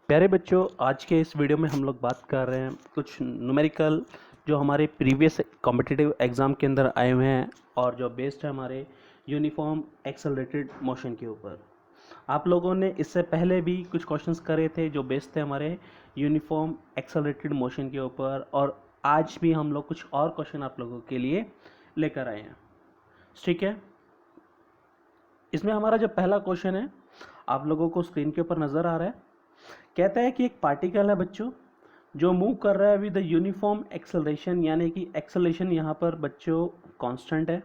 प्यारे बच्चों, आज के इस वीडियो में हम लोग बात कर रहे हैं कुछ न्यूमेरिकल जो हमारे प्रीवियस कॉम्पिटिटिव एग्ज़ाम के अंदर आए हुए हैं और जो बेस्ड है हमारे यूनिफॉर्म एक्सेलरेटेड मोशन के ऊपर। आप लोगों ने इससे पहले भी कुछ क्वेश्चंस करे थे जो बेस्ड थे हमारे यूनिफॉर्म एक्सेलरेटेड मोशन के ऊपर, और आज भी हम लोग कुछ और क्वेश्चन आप लोगों के लिए लेकर आए हैं। ठीक है, इसमें हमारा जो पहला क्वेश्चन है आप लोगों को स्क्रीन के ऊपर नज़र आ रहा है। कहता है कि एक पार्टिकल है बच्चों जो मूव कर रहा है विद द यूनिफॉर्म एक्सेलरेशन, यानी कि एक्सेलरेशन यहाँ पर बच्चों कांस्टेंट है।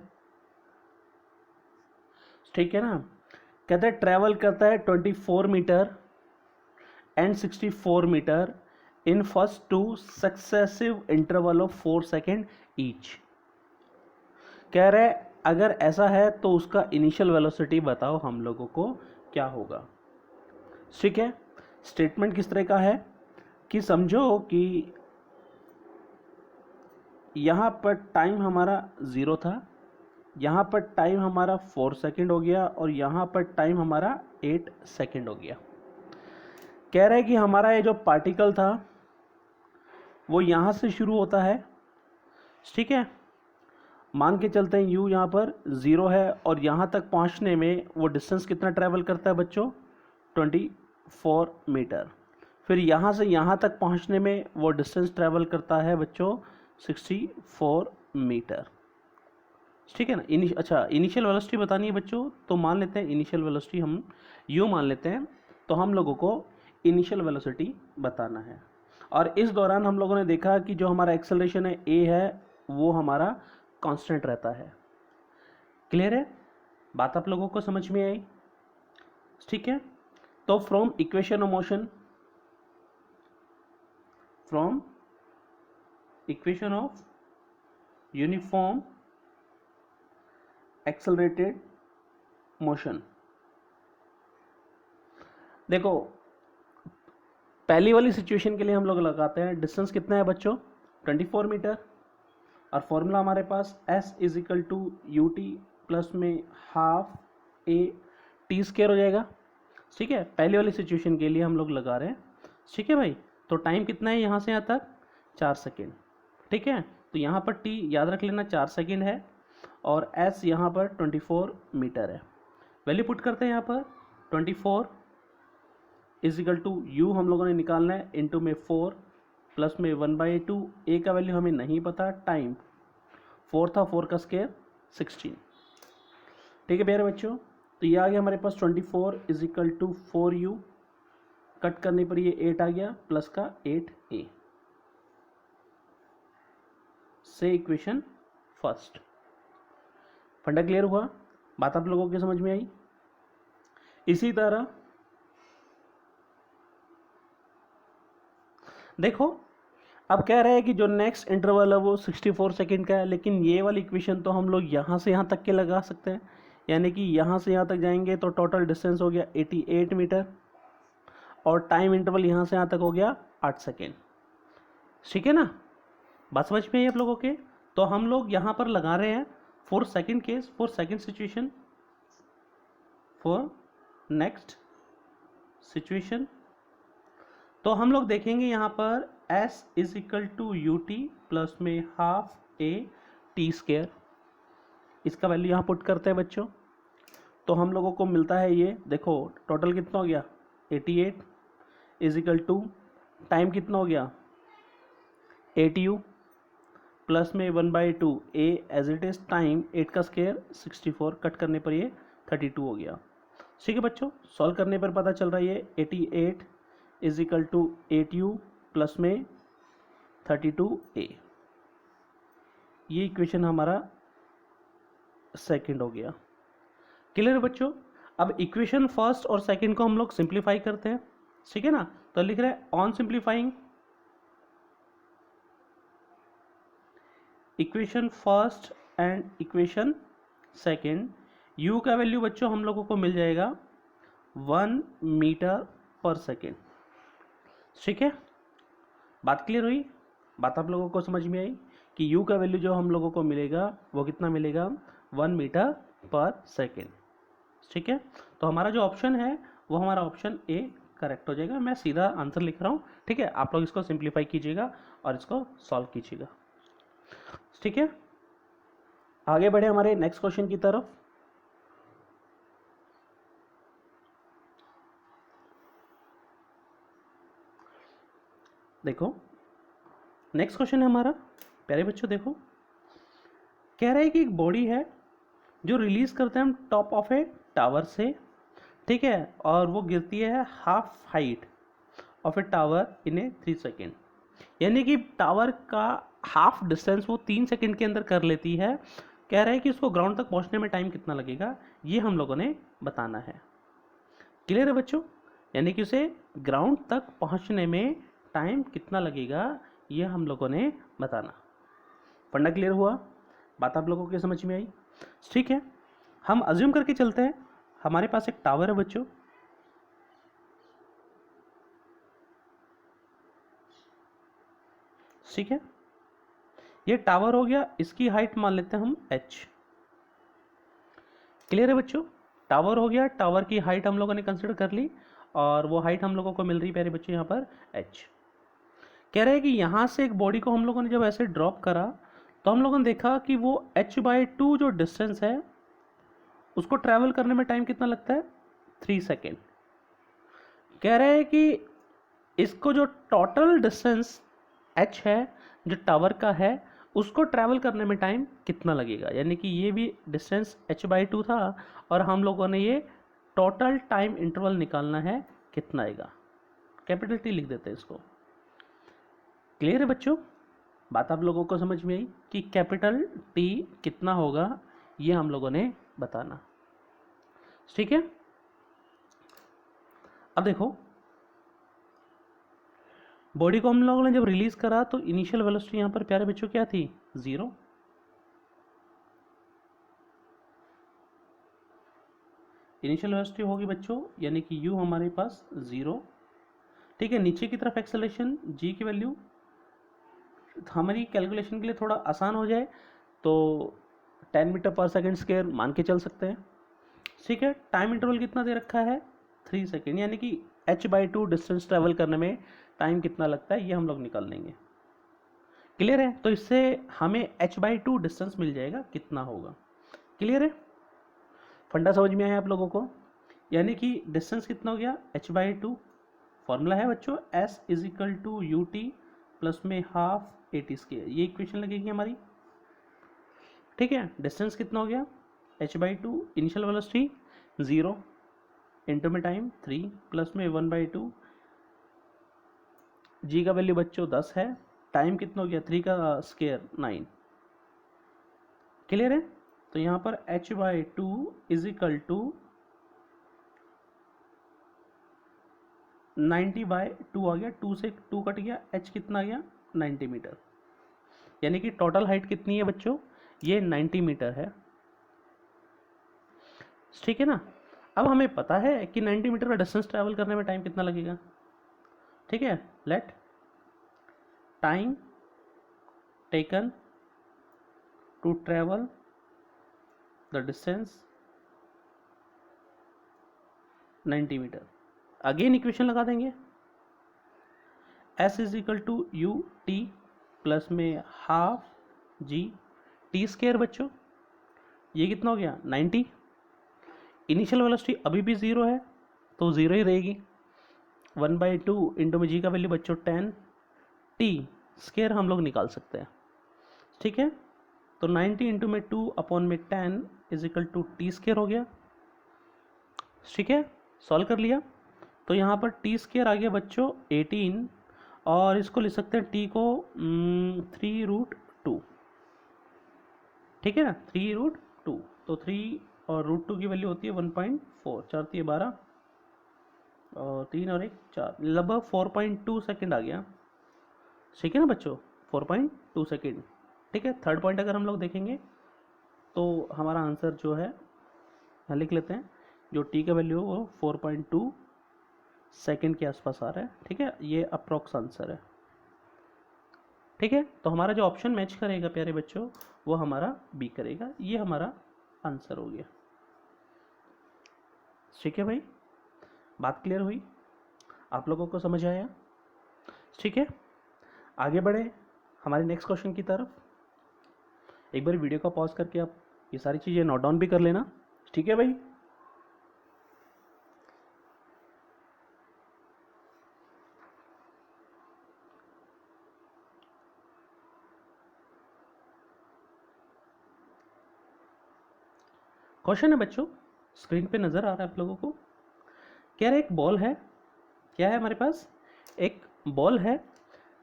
ठीक है ना। कहता है ट्रैवल करता है 24 metre and 64 metre in first two successive interval of 4 second each. कह रहा है अगर ऐसा है तो उसका इनिशियल वेलोसिटी बताओ हम लोगों को क्या होगा। ठीक है, स्टेटमेंट किस तरह का है कि समझो कि यहाँ पर टाइम हमारा 0 था, यहाँ पर टाइम हमारा 4 सेकेंड हो गया और यहाँ पर टाइम हमारा 8 सेकेंड हो गया। कह रहा है कि हमारा ये जो पार्टिकल था वो यहाँ से शुरू होता है। ठीक है, मान के चलते हैं u यहाँ पर 0 है और यहाँ तक पहुँचने में वो डिस्टेंस कितना ट्रैवल करता है बच्चों, 24 मीटर। फिर यहाँ से यहाँ तक पहुँचने में वो डिस्टेंस ट्रैवल करता है बच्चों 64 मीटर। ठीक है ना। इनिशियल वेलोसिटी बतानी है बच्चों, तो मान लेते हैं इनिशियल वेलोसिटी हम u मान लेते हैं। तो हम लोगों को इनिशियल वेलोसिटी बताना है और इस दौरान हम लोगों ने देखा कि जो हमारा एक्सेलरेशन है a है वो हमारा कांस्टेंट रहता है। क्लियर है, बात आप लोगों को समझ में आई। ठीक है, तो from equation of uniform accelerated motion, देखो पहली वाली सिचुएशन के लिए हम लोग लगाते हैं डिस्टेंस कितना है बच्चों, 24 मीटर, और फॉर्मूला हमारे पास s is equal to u t plus में हाफ ए टी स्क्वायर हो जाएगा। ठीक है, पहली वाली सिचुएशन के लिए हम लोग लगा रहे हैं। ठीक है भाई, तो टाइम कितना है यहाँ से यहाँ तक, 4 सेकेंड। ठीक है, तो यहाँ पर t याद रख लेना 4 सेकेंड है और s यहाँ पर 24 मीटर है। वैल्यू पुट करते हैं यहाँ पर 24 इज इक्वल टू यू हम लोगों ने निकालना है इंटू में 4 प्लस में 1/2, ए का वैल्यू हमें नहीं पता, टाइम 4 था, 4 का स्क्वायर 16। ठीक है प्यारे बच्चों, तो ये आ गया हमारे पास 24 is equal to 4u, cut करने पर ये 8 आ गया प्लस का 8a से इक्वेशन फर्स्ट। फंडा क्लियर हुआ, बात आप लोगों के समझ में आई। इसी तरह देखो अब कह रहे हैं कि जो नेक्स्ट इंटरवल है वो 64 सेकेंड का है, लेकिन ये वाली इक्वेशन तो हम लोग यहाँ से यहाँ तक के लगा सकते हैं, यानी कि यहाँ से यहाँ तक जाएंगे तो टोटल डिस्टेंस हो गया 88 मीटर और टाइम इंटरवल यहाँ से यहाँ तक हो गया 8 सेकेंड। ठीक है ना, बात समझ में आई आप लोगों के। तो हम लोग यहाँ पर लगा रहे हैं for second case, for second situation, for next situation. तो हम लोग देखेंगे यहाँ पर s is equal to u t plus में हाफ ए टी स्क्वायर, इसका वैल्यू यहाँ पुट करते हैं बच्चों। तो हम लोगों को मिलता है ये, देखो टोटल कितना हो गया 88 इज इक्वल टू टाइम कितना हो गया 8u प्लस में 1/2 ए एज इट इज टाइम 8 का स्क्वायर 64, कट करने पर ये 32 हो गया। ठीक है बच्चों, सॉल्व करने पर पता चल रहा है ये 88 is equal to 8u plus में 32a, ये इक्वेशन हमारा सेकंड हो गया। क्लियर है बच्चों। अब इक्वेशन फर्स्ट और सेकंड को हम लोग सिंप्लीफाई करते हैं। ठीक है ना, तो लिख रहे हैं on simplifying equation first and equation second, u का वैल्यू बच्चों हम लोगों को मिल जाएगा 1 मीटर पर सेकेंड। ठीक है, बात क्लियर हुई, बात आप लोगों को समझ में आई कि u का वैल्यू जो हम लोगों को मिलेगा वो कितना मिलेगा 1 मीटर पर सेकेंड। ठीक है, तो हमारा जो ऑप्शन है वो हमारा ऑप्शन ए करेक्ट हो जाएगा। मैं सीधा आंसर लिख रहा हूँ, ठीक है, आप लोग इसको सिंप्लीफाई कीजिएगा और इसको सॉल्व कीजिएगा, ठीक है। आगे बढ़े हमारे नेक्स्ट क्वेश्चन की तरफ। देखो नेक्स्ट क्वेश्चन है हमारा, प्यारे बच्चों देखो, कह रहा है कि एक बॉडी है जो रिलीज करते हैं हम टॉप ऑफ ए टावर से, ठीक है, और वो गिरती है half height of A tower in A 3 second, यानी कि टावर का हाफ डिस्टेंस वो 3 सेकेंड के अंदर कर लेती है। कह रहा है कि उसको ग्राउंड तक पहुंचने में टाइम कितना लगेगा, ये हम लोगों ने बताना है। क्लियर है बच्चों, यानी कि उसे ग्राउंड तक पहुंचने में टाइम कितना लगेगा, ये हम लोगों ने बताना। पढ़ना क्लियर हुआ, बात आप लोगों को समझ में आई, ठीक है। हम अज्यूम करके चलते हैं, हमारे पास एक टावर है बच्चों, ठीक है, ये टावर हो गया, इसकी हाइट मान लेते हैं हम h। क्लियर है बच्चों, टावर हो गया, टावर की हाइट हम लोगों ने कंसिडर कर ली और वो हाइट हम लोगों को मिल रही प्यारे बच्चों यहाँ पर h। कह रहे हैं कि यहाँ से एक बॉडी को हम लोगों ने जब ऐसे ड्रॉप करा तो हम लोगों ने देखा कि वो h/2 जो डिस्टेंस है उसको ट्रैवल करने में टाइम कितना लगता है, 3 सेकेंड। कह रहे हैं कि इसको जो टोटल डिस्टेंस h है जो टावर का है उसको ट्रैवल करने में टाइम कितना लगेगा, यानी कि ये भी डिस्टेंस h/2 था और हम लोगों ने ये टोटल टाइम इंटरवल निकालना है कितना आएगा। कैपिटल T लिख देते हैं इसको। क्लियर है बच्चों, बात आप लोगों को समझ में आई कि कैपिटल T कितना होगा, ये हम लोगों ने बताना, ठीक है। अब देखो बॉडी को हम लोगों ने जब रिलीज करा तो इनिशियल वेलोसिटी यहाँ पर प्यारे बच्चों क्या थी, 0। इनिशियल वेलोसिटी होगी बच्चों, यानी कि u हमारे पास 0, ठीक है। नीचे की तरफ एक्सेलरेशन g की वैल्यू हमारी कैलकुलेशन के लिए थोड़ा आसान हो जाए तो 10 मीटर पर सेकेंड स्क्वायर मान के चल सकते हैं, ठीक है। टाइम इंटरवल कितना दे रखा है, 3 सेकेंड, यानी कि h/2 डिस्टेंस ट्रेवल करने में टाइम कितना लगता है ये हम लोग निकाल लेंगे। क्लियर है, तो इससे हमें h/2 डिस्टेंस मिल जाएगा कितना होगा। क्लियर है, फंडा समझ में आया आप लोगों को, यानी कि डिस्टेंस कितना हो गया, h/2, फॉर्मूला है बच्चों s = ut प्लस में हाफ AT², ये इक्वेशन लगेगी हमारी, ठीक है। डिस्टेंस कितना हो गया, h/2, इनिशियल वेलोसिटी 0 इंटू में टाइम 3 प्लस में 1/2, g का वैल्यू बच्चों 10 है, टाइम कितना हो गया, 3 का स्क्वायर 9। क्लियर है, तो यहाँ पर h/2 = 90/2 आ गया, 2 से 2 कट गया, h कितना आ गया, 90 मीटर, यानी कि टोटल हाइट कितनी है बच्चों, ये 90 मीटर है, ठीक है ना। अब हमें पता है कि 90 मीटर का डिस्टेंस ट्रैवल करने में टाइम कितना लगेगा, ठीक है। Let time taken to travel the distance 90 metre, again equation लगा देंगे, s = ut प्लस में हाफ g बच्चों, ये कितना हो गया, 90। इनिशियल वेलोसिटी अभी भी 0 है तो 0 ही रहेगी, 1/2 इंटू में g का वैल्यू बच्चों 10, t² हम लोग निकाल सकते हैं, ठीक है। तो 90 इंटू में 2 अपॉन में 10 = t² हो गया, ठीक है। सॉल्व कर लिया तो यहाँ पर t² आ गया बच्चों 18 और इसको लिख सकते हैं t को 3√2, ठीक है ना, 3√2, तो 3 और √2 की वैल्यू होती है 1.4, 4 3 12 और 3 और 1 4, लगभग 4.2 सेकेंड आ गया, ठीक है ना बच्चों, 4.2 सेकेंड, ठीक है। थर्ड पॉइंट अगर हम लोग देखेंगे तो हमारा आंसर जो है यहाँ लिख लेते हैं, जो t का वैल्यू वो 4.2 सेकेंड के आसपास आ रहा है, ठीक है, ये अप्रॉक्स आंसर है, ठीक है। तो हमारा जो ऑप्शन मैच करेगा प्यारे बच्चों वो हमारा बी करेगा, ये हमारा आंसर हो गया, ठीक है भाई, बात क्लियर हुई। आप लोगों को समझ आया? ठीक है, आगे बढ़े हमारे नेक्स्ट क्वेश्चन की तरफ। एक बार वीडियो को पॉज करके आप ये सारी चीज़ें नोट डाउन भी कर लेना। ठीक है भाई। क्वेश्चन है बच्चों, स्क्रीन पे नज़र आ रहा है आप लोगों को। कह रहे एक बॉल है, क्या है हमारे पास, एक बॉल है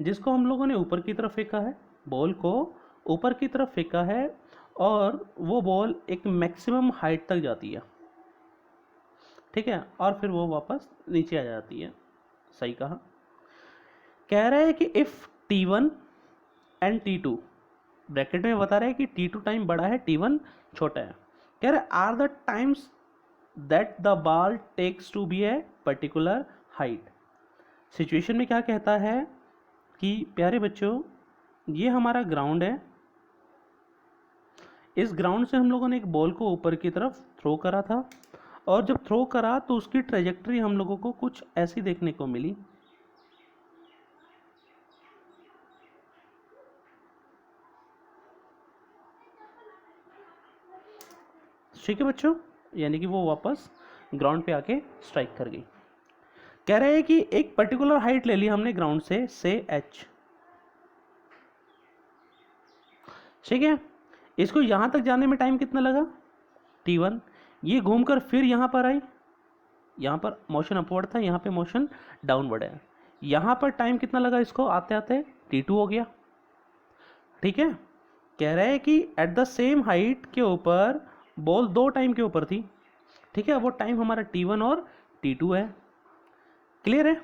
जिसको हम लोगों ने ऊपर की तरफ फेंका है, बॉल को ऊपर की तरफ फेंका है और वो बॉल एक मैक्सिमम हाइट तक जाती है, ठीक है, और फिर वो वापस नीचे आ जाती है। सही कहा। कह रहा है कि if T1 and T2, bracket में बता रहा है कि T2 टाइम बड़ा है, T1 छोटा है। कह रहा है are the times that the ball takes to be a particular height. Situation में क्या कहता है कि प्यारे बच्चों, ये हमारा ग्राउंड है, इस ग्राउंड से हम लोगों ने एक बॉल को ऊपर की तरफ थ्रो करा था, और जब थ्रो करा तो उसकी ट्रेजेक्ट्री हम लोगों को कुछ ऐसी देखने को मिली। ठीक है बच्चों, यानी कि वो वापस ग्राउंड पे आके स्ट्राइक कर गई। कह रहे हैं कि एक पर्टिकुलर हाइट ले ली हमने ग्राउंड से h, ठीक है। इसको यहां तक जाने में टाइम कितना लगा, T1। ये घूमकर फिर यहां पर आई, यहां पर मोशन अपवर्ड था, यहां पे मोशन डाउनवर्ड है। यहां पर टाइम कितना लगा इसको आते आते, T2 हो गया। ठीक है, कह रहे हैं कि एट द सेम हाइट के ऊपर बॉल दो टाइम के ऊपर थी, ठीक है, वो टाइम हमारा T1 और T2 है। क्लियर है?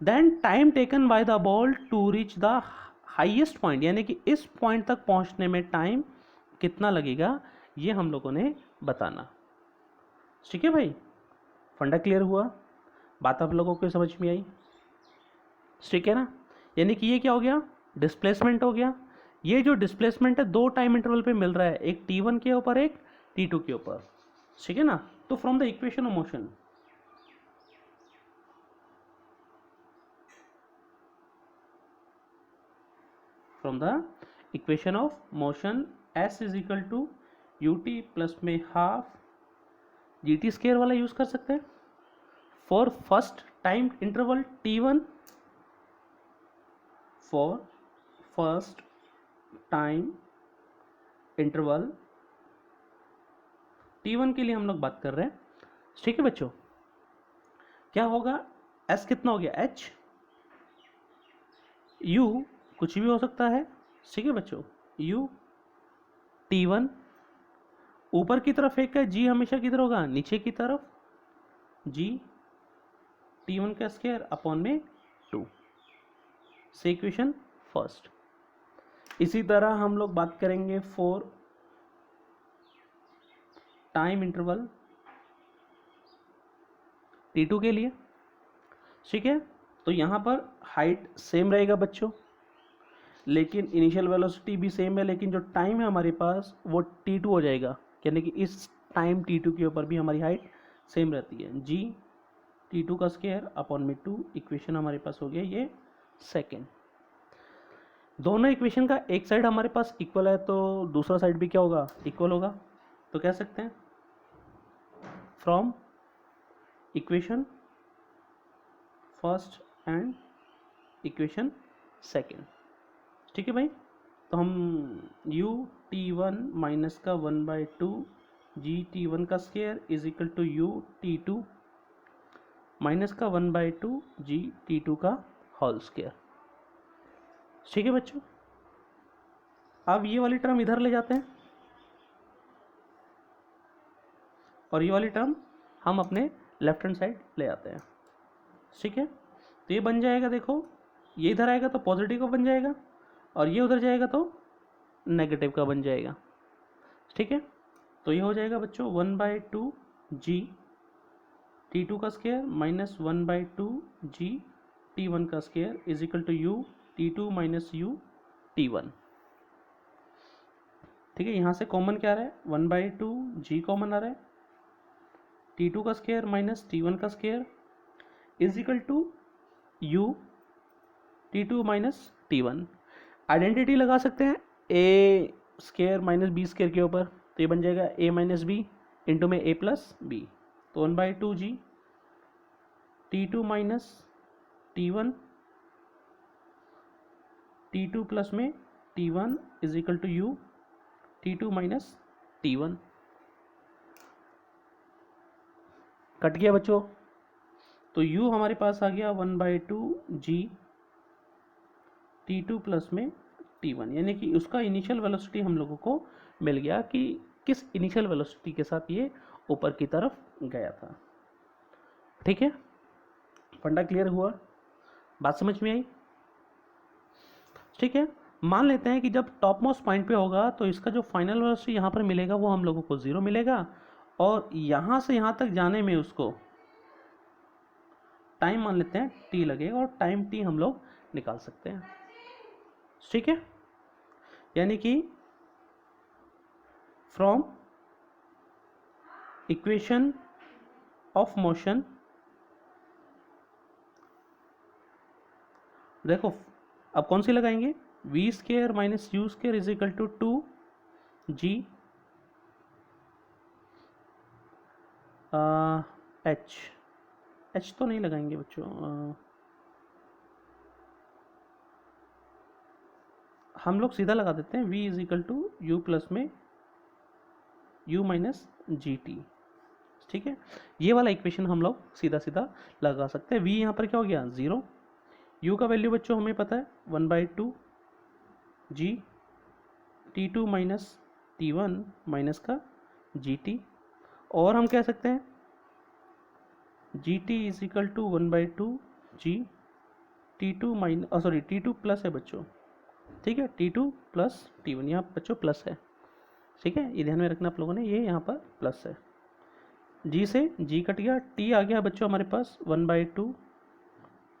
Then time taken by the ball to reach the highest point, यानी कि इस पॉइंट तक पहुंचने में टाइम कितना लगेगा, ये हम लोगों ने बताना। ठीक है भाई, फंडा क्लियर हुआ, बात आप लोगों को समझ में आई? ठीक है ना। यानी कि ये क्या हो गया, डिस्प्लेसमेंट हो गया। ये जो डिस्प्लेसमेंट है दो टाइम इंटरवल पे मिल रहा है, एक T1 के ऊपर, एक T2 के ऊपर। ठीक है ना। तो from the equation of motion, from the equation of motion S is equal to ut plus में हाफ GT स्केयर वाला यूज कर सकते हैं for first time interval T1, for first time interval T1 के लिए हम लोग बात कर रहे हैं। ठीक है बच्चों, क्या होगा, S कितना हो गया, H, U कुछ भी हो सकता है। ठीक है बच्चों, U T1 ऊपर की तरफ एक है, G हमेशा किधर होगा, नीचे की तरफ, G T1 का स्क्वायर अपॉन में 2, से इक्वेशन फर्स्ट। इसी तरह हम लोग बात करेंगे फॉर टाइम इंटरवल T2 के लिए। ठीक है, तो यहाँ पर हाइट सेम रहेगा बच्चों, लेकिन इनिशियल वेलोसिटी भी सेम है, लेकिन जो टाइम है हमारे पास वो T2 हो जाएगा, यानी कि इस टाइम T2 के ऊपर भी हमारी हाइट सेम रहती है। G T2 का स्क्वायर अपॉन में 2, इक्वेशन हमारे पास हो गया ये सेकेंड। दोनों इक्वेशन का एक साइड हमारे पास इक्वल है तो दूसरा साइड भी क्या होगा, इक्वल होगा। तो कह सकते हैं from equation first and equation second. ठीक है भाई, तो हम ut1 माइनस का 1/2 gt1 का square is equal to ut2 minus का 1/2 gt2 का होल स्क्वायर। ठीक है बच्चों, अब ये वाली टर्म इधर ले जाते हैं और ये वाली टर्म हम अपने लेफ्ट हैंड साइड ले आते हैं। ठीक है, तो ये बन जाएगा, देखो ये इधर आएगा तो पॉजिटिव का बन जाएगा और ये उधर जाएगा तो नेगेटिव का बन जाएगा। ठीक है, तो ये हो जाएगा बच्चों 1/2 g T2 का स्क्वायर माइनस 1/2 g T1 का square is equal to u T2 minus u T1। ठीक है, यहाँ से कॉमन क्या आ रहा है, 1/2 g कॉमन आ रहा है, T2 का स्क्वायर माइनस T1 का square is equal to u T2 minus T1। Identity लगा सकते हैं a square minus b square के ऊपर, तो ये बन जाएगा a माइनस बी इंटू में a प्लस बी, तो 1/2g T2 minus T1 T2 plus में T1 is equal to u T2 minus T1। Cut गया बच्चों, तो u हमारे पास आ गया 1/2g T2 प्लस में T1, यानी कि उसका इनिशियल वेलोसिटी हम लोगों को मिल गया कि किस इनिशियल वेलोसिटी के साथ ये ऊपर की तरफ गया था। ठीक है, फंडा क्लियर हुआ, बात समझ में आई? ठीक है, मान लेते हैं कि जब टॉप मोस्ट पॉइंट पे होगा तो इसका जो फाइनल वेलोसिटी यहाँ पर मिलेगा वो हम लोगों को 0 मिलेगा, और यहाँ से यहाँ तक जाने में उसको टाइम मान लेते हैं t लगेगा, और टाइम t हम लोग निकाल सकते हैं। ठीक है, यानी कि फ्रॉम इक्वेशन ऑफ मोशन, देखो अब कौन सी लगाएंगे, v square minus u square is equal to 2g h तो नहीं लगाएंगे बच्चों, हम लोग सीधा लगा देते हैं v is equal to u plus में u माइनस जी टी। ठीक है, ये वाला इक्वेशन हम लोग सीधा सीधा लगा सकते हैं। v यहाँ पर क्या हो गया 0, u का वैल्यू बच्चों हमें पता है 1/2g T2 minus T1 minus का gt, और हम कह सकते हैं gt is equal to 1/2g T2 minus T2 plus है बच्चों, ठीक है, T2 प्लस T1, यहाँ बच्चों प्लस है। ठीक है, ये ध्यान में रखना आप लोगों ने, ये यहाँ पर प्लस है, g से g कट गया, t आ गया बच्चों हमारे पास 1/2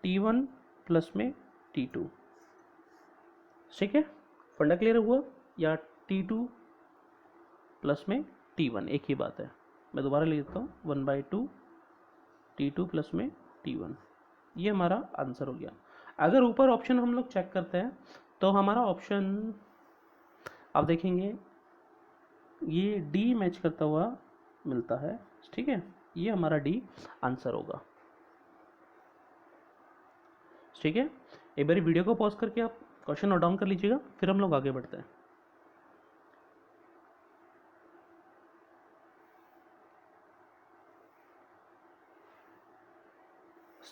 T1 प्लस में T2। ठीक है, फंडा क्लियर हुआ, या T2 प्लस में T1 एक ही बात है। मैं दोबारा लिख देता हूँ 1/2 T2 प्लस में T1, ये हमारा आंसर हो गया। अगर ऊपर ऑप्शन हम लोग चेक करते हैं तो हमारा ऑप्शन आप देखेंगे ये डी मैच करता हुआ मिलता है। ठीक है, ये हमारा डी आंसर होगा। ठीक है, एक बार वीडियो को पॉज करके आप क्वेश्चन नोट डाउन कर लीजिएगा, फिर हम लोग आगे बढ़ते हैं।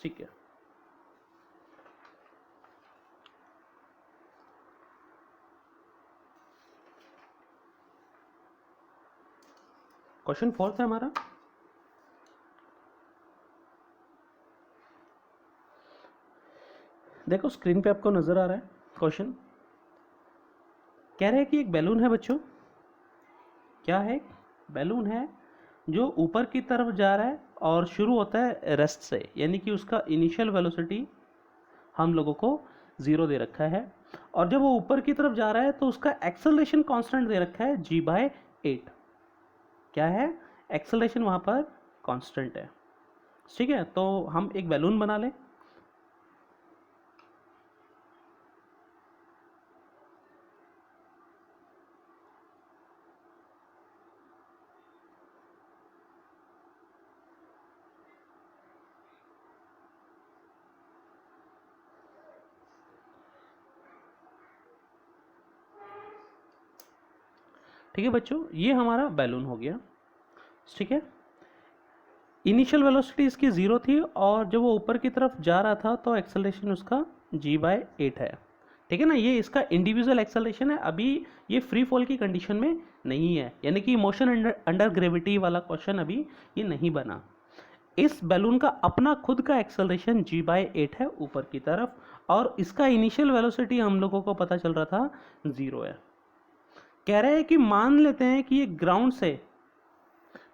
ठीक है, क्वेश्चन 4 है हमारा, देखो स्क्रीन पे आपको नजर आ रहा है क्वेश्चन। कह रहे हैं कि एक बैलून है बच्चों, क्या है, बैलून है जो ऊपर की तरफ जा रहा है और शुरू होता है रेस्ट से, यानी कि उसका इनिशियल वेलोसिटी हम लोगों को 0 दे रखा है, और जब वो ऊपर की तरफ जा रहा है तो उसका एक्सेलरेशन कांस्टेंट दे रखा है g/8। क्या है, एक्सेलरेशन वहां पर कांस्टेंट है। ठीक है, तो हम एक बैलून बना लें, ठीक है बच्चों, ये हमारा बैलून हो गया। ठीक है, इनिशियल वेलोसिटी इसकी 0 थी, और जब वो ऊपर की तरफ जा रहा था तो एक्सेलरेशन उसका g/8 है। ठीक है ना, ये इसका इंडिविजुअल एक्सेलरेशन है, अभी ये फ्री फॉल की कंडीशन में नहीं है, यानी कि मोशन अंडर ग्रेविटी वाला क्वेश्चन अभी ये नहीं बना। इस बैलून का अपना खुद का एक्सेलरेशन g/8 है ऊपर की तरफ, और इसका इनिशियल वेलोसिटी हम लोगों को पता चल रहा था 0 है। कह रहे हैं कि मान लेते हैं कि ये ग्राउंड से,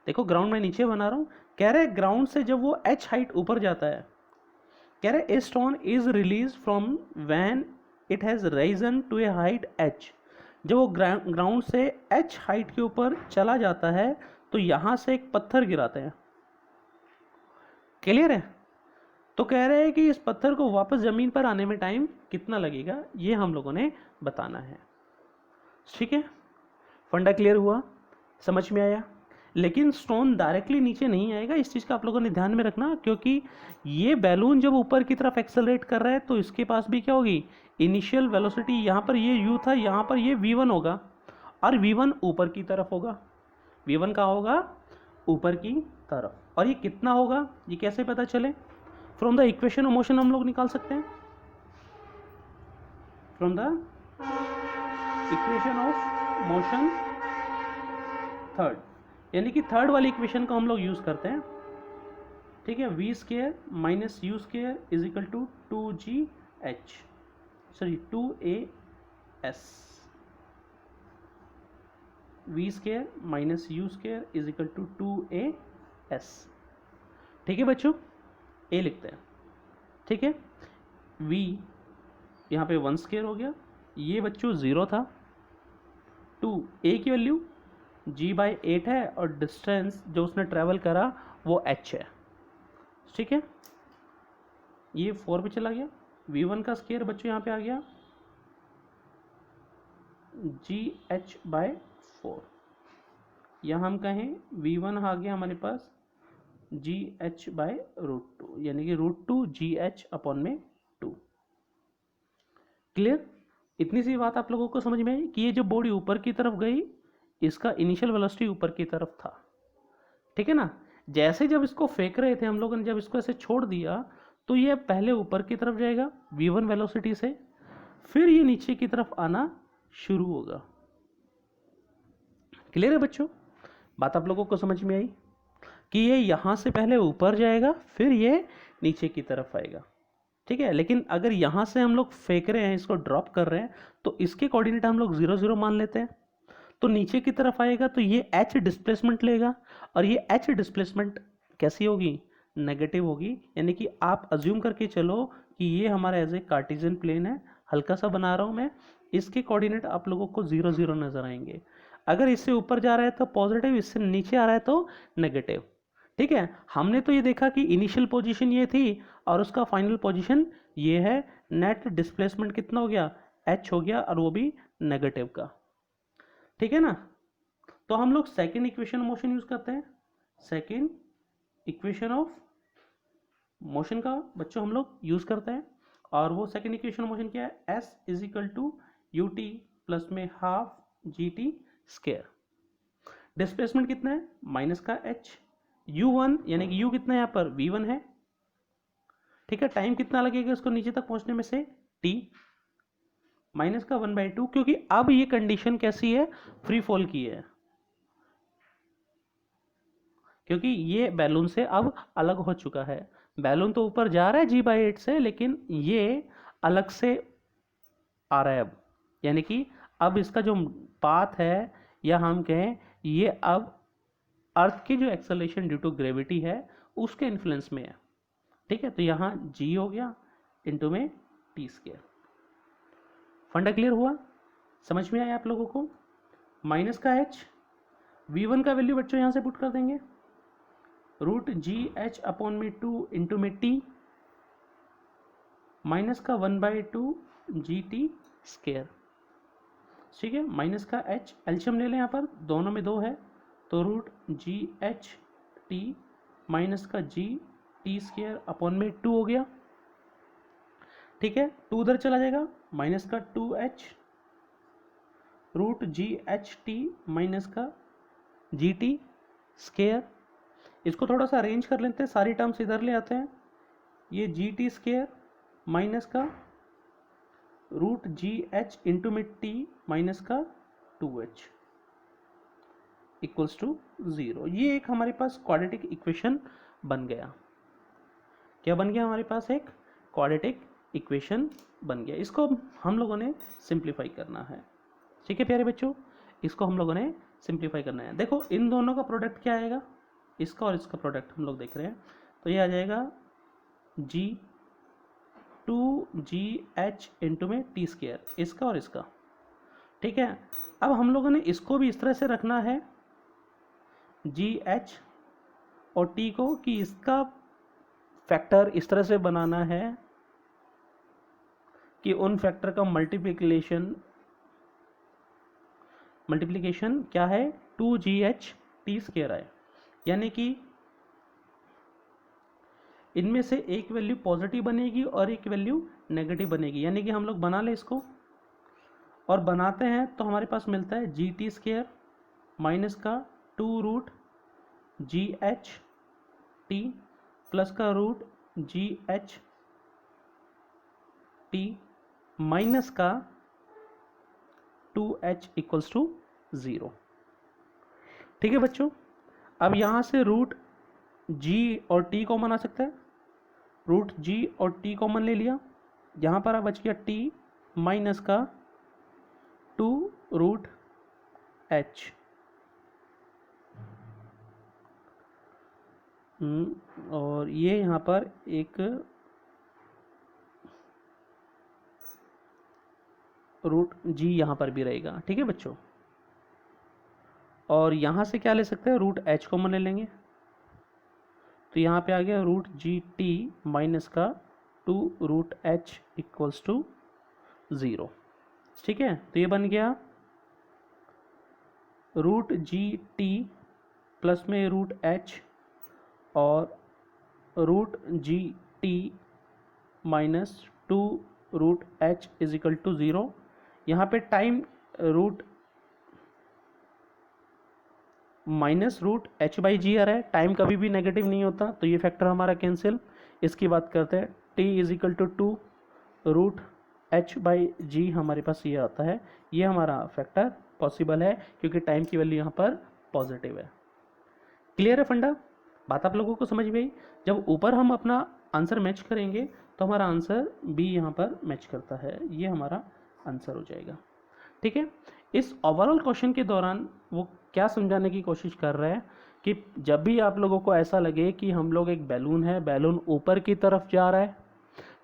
देखो ग्राउंड में नीचे बना रहा हूं, कह रहे हैं ग्राउंड से जब वो h हाइट ऊपर जाता है, कह रहे a stone is release from when it has risen to a height h। जब वो ग्राउंड से h हाइट के ऊपर चला जाता है तो यहां से एक पत्थर गिराते हैं। क्लियर है, तो कह रहे हैं कि इस पत्थर को वापस ज़मीन पर आने में टाइम कितना लगेगा, ये हम लोगों ने बताना है। ठीक है, फंडा क्लियर हुआ, समझ में आया। लेकिन स्टोन डायरेक्टली नीचे नहीं आएगा, इस चीज़ का आप लोगों ने ध्यान में रखना, क्योंकि ये बैलून जब ऊपर की तरफ एक्सेलरेट कर रहा है तो इसके पास भी क्या होगी, इनिशियल वेलोसिटी। यहाँ पर ये u था, यहाँ पर ये v1 होगा, और v1 ऊपर की तरफ होगा। v1 कहाँ होगा, ऊपर की तरफ। और ये कितना होगा, ये कैसे पता चले, from the equation of motion हम लोग निकाल सकते हैं, from the equation of motion third, यानी कि थर्ड वाली इक्वेशन को हम लोग यूज करते हैं। ठीक है, v square minus u square is equal to 2GH, sorry 2AS, v square minus u square is equal to 2AS। ठीक है बच्चों, ए लिखते हैं। ठीक है, v यहाँ पे 1 स्केयर हो गया, ये बच्चों 0 था, 2 a की वैल्यू g/8 है, और डिस्टेंस जो उसने ट्रैवल करा वो h है। ठीक है, ये 4 पे चला गया, v1 का स्केयर बच्चों यहाँ पे आ गया GH/4, यहाँ हम कहें v1 आ गया हमारे पास GH/√2, यानी कि √2 GH/2। क्लियर, इतनी सी बात आप लोगों को समझ में आई कि ये जो बॉडी ऊपर की तरफ गई, इसका इनिशियल वेलोसिटी ऊपर की तरफ था। ठीक है ना, जैसे जब इसको फेंक रहे थे हम लोगों ने, जब इसको ऐसे छोड़ दिया तो ये पहले ऊपर की तरफ जाएगा v1 वेलोसिटी से, फिर ये नीचे की तरफ आना शुरू होगा। क्लियर है बच्चों, बात आप लोगों को समझ में आई कि ये यहाँ से पहले ऊपर जाएगा, फिर ये नीचे की तरफ आएगा। ठीक है, लेकिन अगर यहाँ से हम लोग फेंक रहे हैं, इसको ड्रॉप कर रहे हैं, तो इसके कोऑर्डिनेट हम लोग 0 0 मान लेते हैं, तो नीचे की तरफ आएगा तो ये h डिस्प्लेसमेंट लेगा, और ये h डिस्प्लेसमेंट कैसी होगी, नेगेटिव होगी। यानी कि आप अज्यूम करके चलो कि ये हमारा एज ए कार्टेशियन प्लेन है, हल्का सा बना रहा हूँ मैं, इसके कोऑर्डिनेट आप लोगों को 0 0 नजर आएंगे। अगर इससे ऊपर जा रहा है तो पॉजिटिव, इससे नीचे आ रहा है तो नेगेटिव। ठीक है, हमने तो ये देखा कि इनिशियल पोजीशन ये थी और उसका फाइनल पोजीशन ये है, नेट डिस्प्लेसमेंट कितना हो गया, h हो गया, और वो भी नेगेटिव का। ठीक है ना, तो हम लोग सेकेंड इक्वेशन मोशन यूज करते हैं, सेकेंड इक्वेशन ऑफ मोशन का बच्चों हम लोग यूज करते हैं, और वो सेकेंड इक्वेशन मोशन क्या है, s is equal to ut plus में हाफ gt स्क्वायर। डिस्प्लेसमेंट कितना है, माइनस का h, u1 यानी कि u कितना है यहाँ पर, v1 है। ठीक है, टाइम कितना लगेगा इसको नीचे तक पहुंचने में से, t, माइनस का 1/2, क्योंकि अब ये कंडीशन कैसी है, फ्री फॉल की है, क्योंकि ये बैलून से अब अलग हो चुका है। बैलून तो ऊपर जा रहा है g/8 से, लेकिन ये अलग से आ रहा है अब, यानी कि अब इसका जो पाथ है, या हम कहें ये अब अर्थ की जो एक्सेलरेशन ड्यू टू ग्रेविटी है उसके इन्फ्लुएंस में है। ठीक है, तो यहाँ g हो गया इंटू में t स्क्वायर। फंडा क्लियर हुआ, समझ में आया आप लोगों को। माइनस का h, v1 का वैल्यू बच्चों यहाँ से पुट कर देंगे, √GH/2 इंटू में t, माइनस का 1/2 GT स्क्वायर। ठीक है, माइनस का h एल्शियम ले लें, यहाँ पर दोनों में 2 है, तो √GHT माइनस का GT स्क्वायर अपॉन में 2 हो गया। ठीक है, 2 उधर चला जाएगा, माइनस का 2h √GHT माइनस का GT स्क्वायर। इसको थोड़ा सा अरेंज कर लेते हैं, सारी टर्म्स इधर ले आते हैं, ये GT स्क्वायर माइनस का √GH इंटू में t माइनस का 2h इक्वल्स टू 0। ये एक हमारे पास क्वाड्रेटिक इक्वेशन बन गया। क्या बन गया हमारे पास, एक क्वाड्रेटिक इक्वेशन बन गया। इसको हम लोगों ने सिंप्लीफाई करना है। ठीक है प्यारे बच्चों, इसको हम लोगों ने सिंप्लीफाई करना है। देखो इन दोनों का प्रोडक्ट क्या आएगा, इसका और इसका प्रोडक्ट हम लोग देख रहे हैं, तो ये आ जाएगा G2GH इंटू में t स्क्वायर, इसका और इसका। ठीक है, अब हम लोगों ने इसको भी इस तरह से रखना है GH और t को, कि इसका फैक्टर इस तरह से बनाना है कि उन फैक्टर का मल्टीप्लिकेशन क्या है, 2GHT² है, यानी कि इनमें से एक वैल्यू पॉजिटिव बनेगी और एक वैल्यू नेगेटिव बनेगी। यानी कि हम लोग बना लें इसको और बनाते हैं तो हमारे पास मिलता है GT² माइनस का 2√GHT प्लस का √GHT माइनस का 2H इक्वल्स टू 0। ठीक है बच्चों, अब यहाँ से √G और T कॉमन आ सकता है, √G और T कॉमन ले लिया, यहाँ पर बच गया T माइनस का 2√H और ये यहाँ पर एक √G यहाँ पर भी रहेगा। ठीक है बच्चों, और यहाँ से क्या ले सकते हैं, √H कॉमन ले लेंगे, तो यहाँ पे आ गया √GT माइनस का 2√H इक्वल्स टू 0। ठीक है, तो ये बन गया √GT प्लस में √H और √GT minus 2√H is equal to 0। यहाँ पे टाइम -√H/GR है, टाइम कभी भी नेगेटिव नहीं होता, तो ये फैक्टर हमारा कैंसिल। इसकी बात करते हैं, T is equal to 2√H/G हमारे पास ये आता है, ये हमारा फैक्टर पॉसिबल है क्योंकि टाइम की वैल्यू यहाँ पर पॉजिटिव है। क्लियर है फंडा, बात आप लोगों को समझ में आई। जब ऊपर हम अपना आंसर मैच करेंगे तो हमारा आंसर बी यहाँ पर मैच करता है, ये हमारा आंसर हो जाएगा। ठीक है, इस ओवरऑल क्वेश्चन के दौरान वो क्या समझाने की कोशिश कर रहा है कि जब भी आप लोगों को ऐसा लगे कि हम लोग एक बैलून है, बैलून ऊपर की तरफ जा रहा है,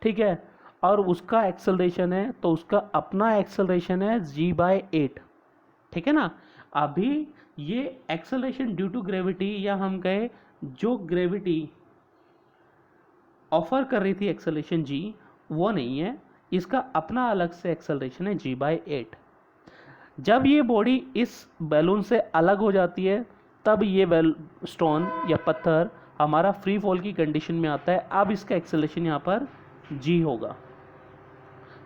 ठीक है, और उसका एक्सेलरेशन है तो उसका अपना एक्सेलरेशन है g/8। ठीक है ना, अभी ये एक्सेलरेशन ड्यू टू ग्रेविटी, या हम कहे जो ग्रेविटी ऑफर कर रही थी एक्सेलरेशन g, वो नहीं है, इसका अपना अलग से एक्सेलरेशन है g/8। जब ये बॉडी इस बैलून से अलग हो जाती है तब ये स्टोन या पत्थर हमारा फ्री फॉल की कंडीशन में आता है। अब इसका एक्सेलरेशन यहाँ पर g होगा।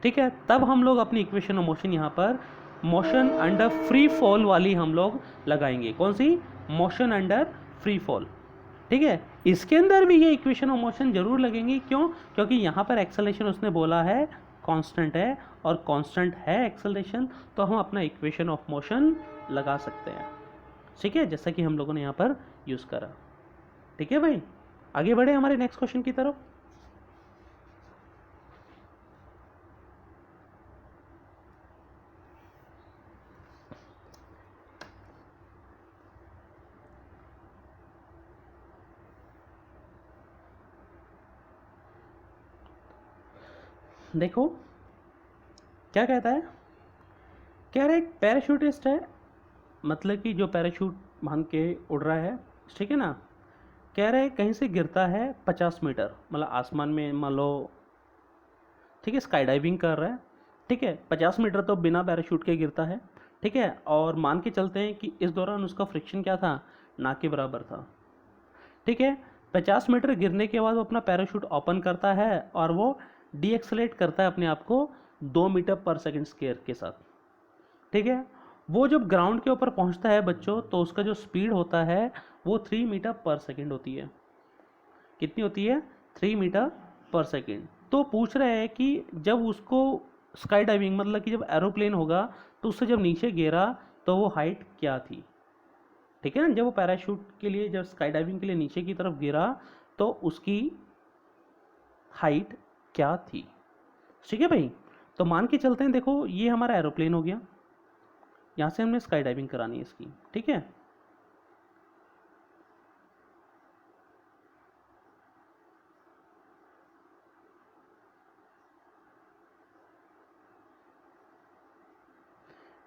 ठीक है, तब हम लोग अपनी इक्वेशन ऑफ मोशन यहाँ पर मोशन अंडर फ्री फॉल वाली हम लोग लगाएंगे। कौन सी, मोशन अंडर फ्री फॉल। ठीक है, इसके अंदर भी ये इक्वेशन ऑफ मोशन जरूर लगेंगी। क्यों, क्योंकि यहाँ पर एक्सेलरेशन उसने बोला है कांस्टेंट है, और कांस्टेंट है एक्सेलरेशन, तो हम अपना इक्वेशन ऑफ मोशन लगा सकते हैं। ठीक है, जैसा कि हम लोगों ने यहाँ पर यूज़ करा। ठीक है भाई, आगे बढ़े हमारे नेक्स्ट क्वेश्चन की तरफ। देखो क्या कहता है, कह रहा है एक पैराशूटिस्ट है, मतलब कि जो पैराशूट बांध के उड़ रहा है, ठीक है ना, कह रहा है कहीं से गिरता है 50 मीटर, मतलब आसमान में मान लो, ठीक है, स्काई डाइविंग कर रहा है। ठीक है, 50 मीटर तो बिना पैराशूट के गिरता है। ठीक है, और मान के चलते हैं कि इस दौरान उसका फ्रिक्शन क्या था, ना के बराबर था। ठीक है, 50 मीटर गिरने के बाद वो अपना पैराशूट ओपन करता है और वो डीएक्सलेट करता है अपने आप को 2 मीटर पर सेकंड स्क्वायर के साथ। ठीक है, वो जब ग्राउंड के ऊपर पहुंचता है बच्चों, तो उसका जो स्पीड होता है वो 3 मीटर पर सेकंड होती है। कितनी होती है, 3 मीटर पर सेकंड। तो पूछ रहे हैं कि जब उसको स्काई डाइविंग, मतलब कि जब एरोप्लेन होगा तो उससे जब नीचे गिरा तो वो हाइट क्या थी। ठीक है ना, जब वो पैराशूट के लिए, जब स्काई डाइविंग के लिए नीचे की तरफ गिरा तो उसकी हाइट क्या थी। ठीक है भाई, तो मान के चलते हैं, देखो ये हमारा एरोप्लेन हो गया, यहाँ से हमने स्काई डाइविंग करानी है इसकी। ठीक है,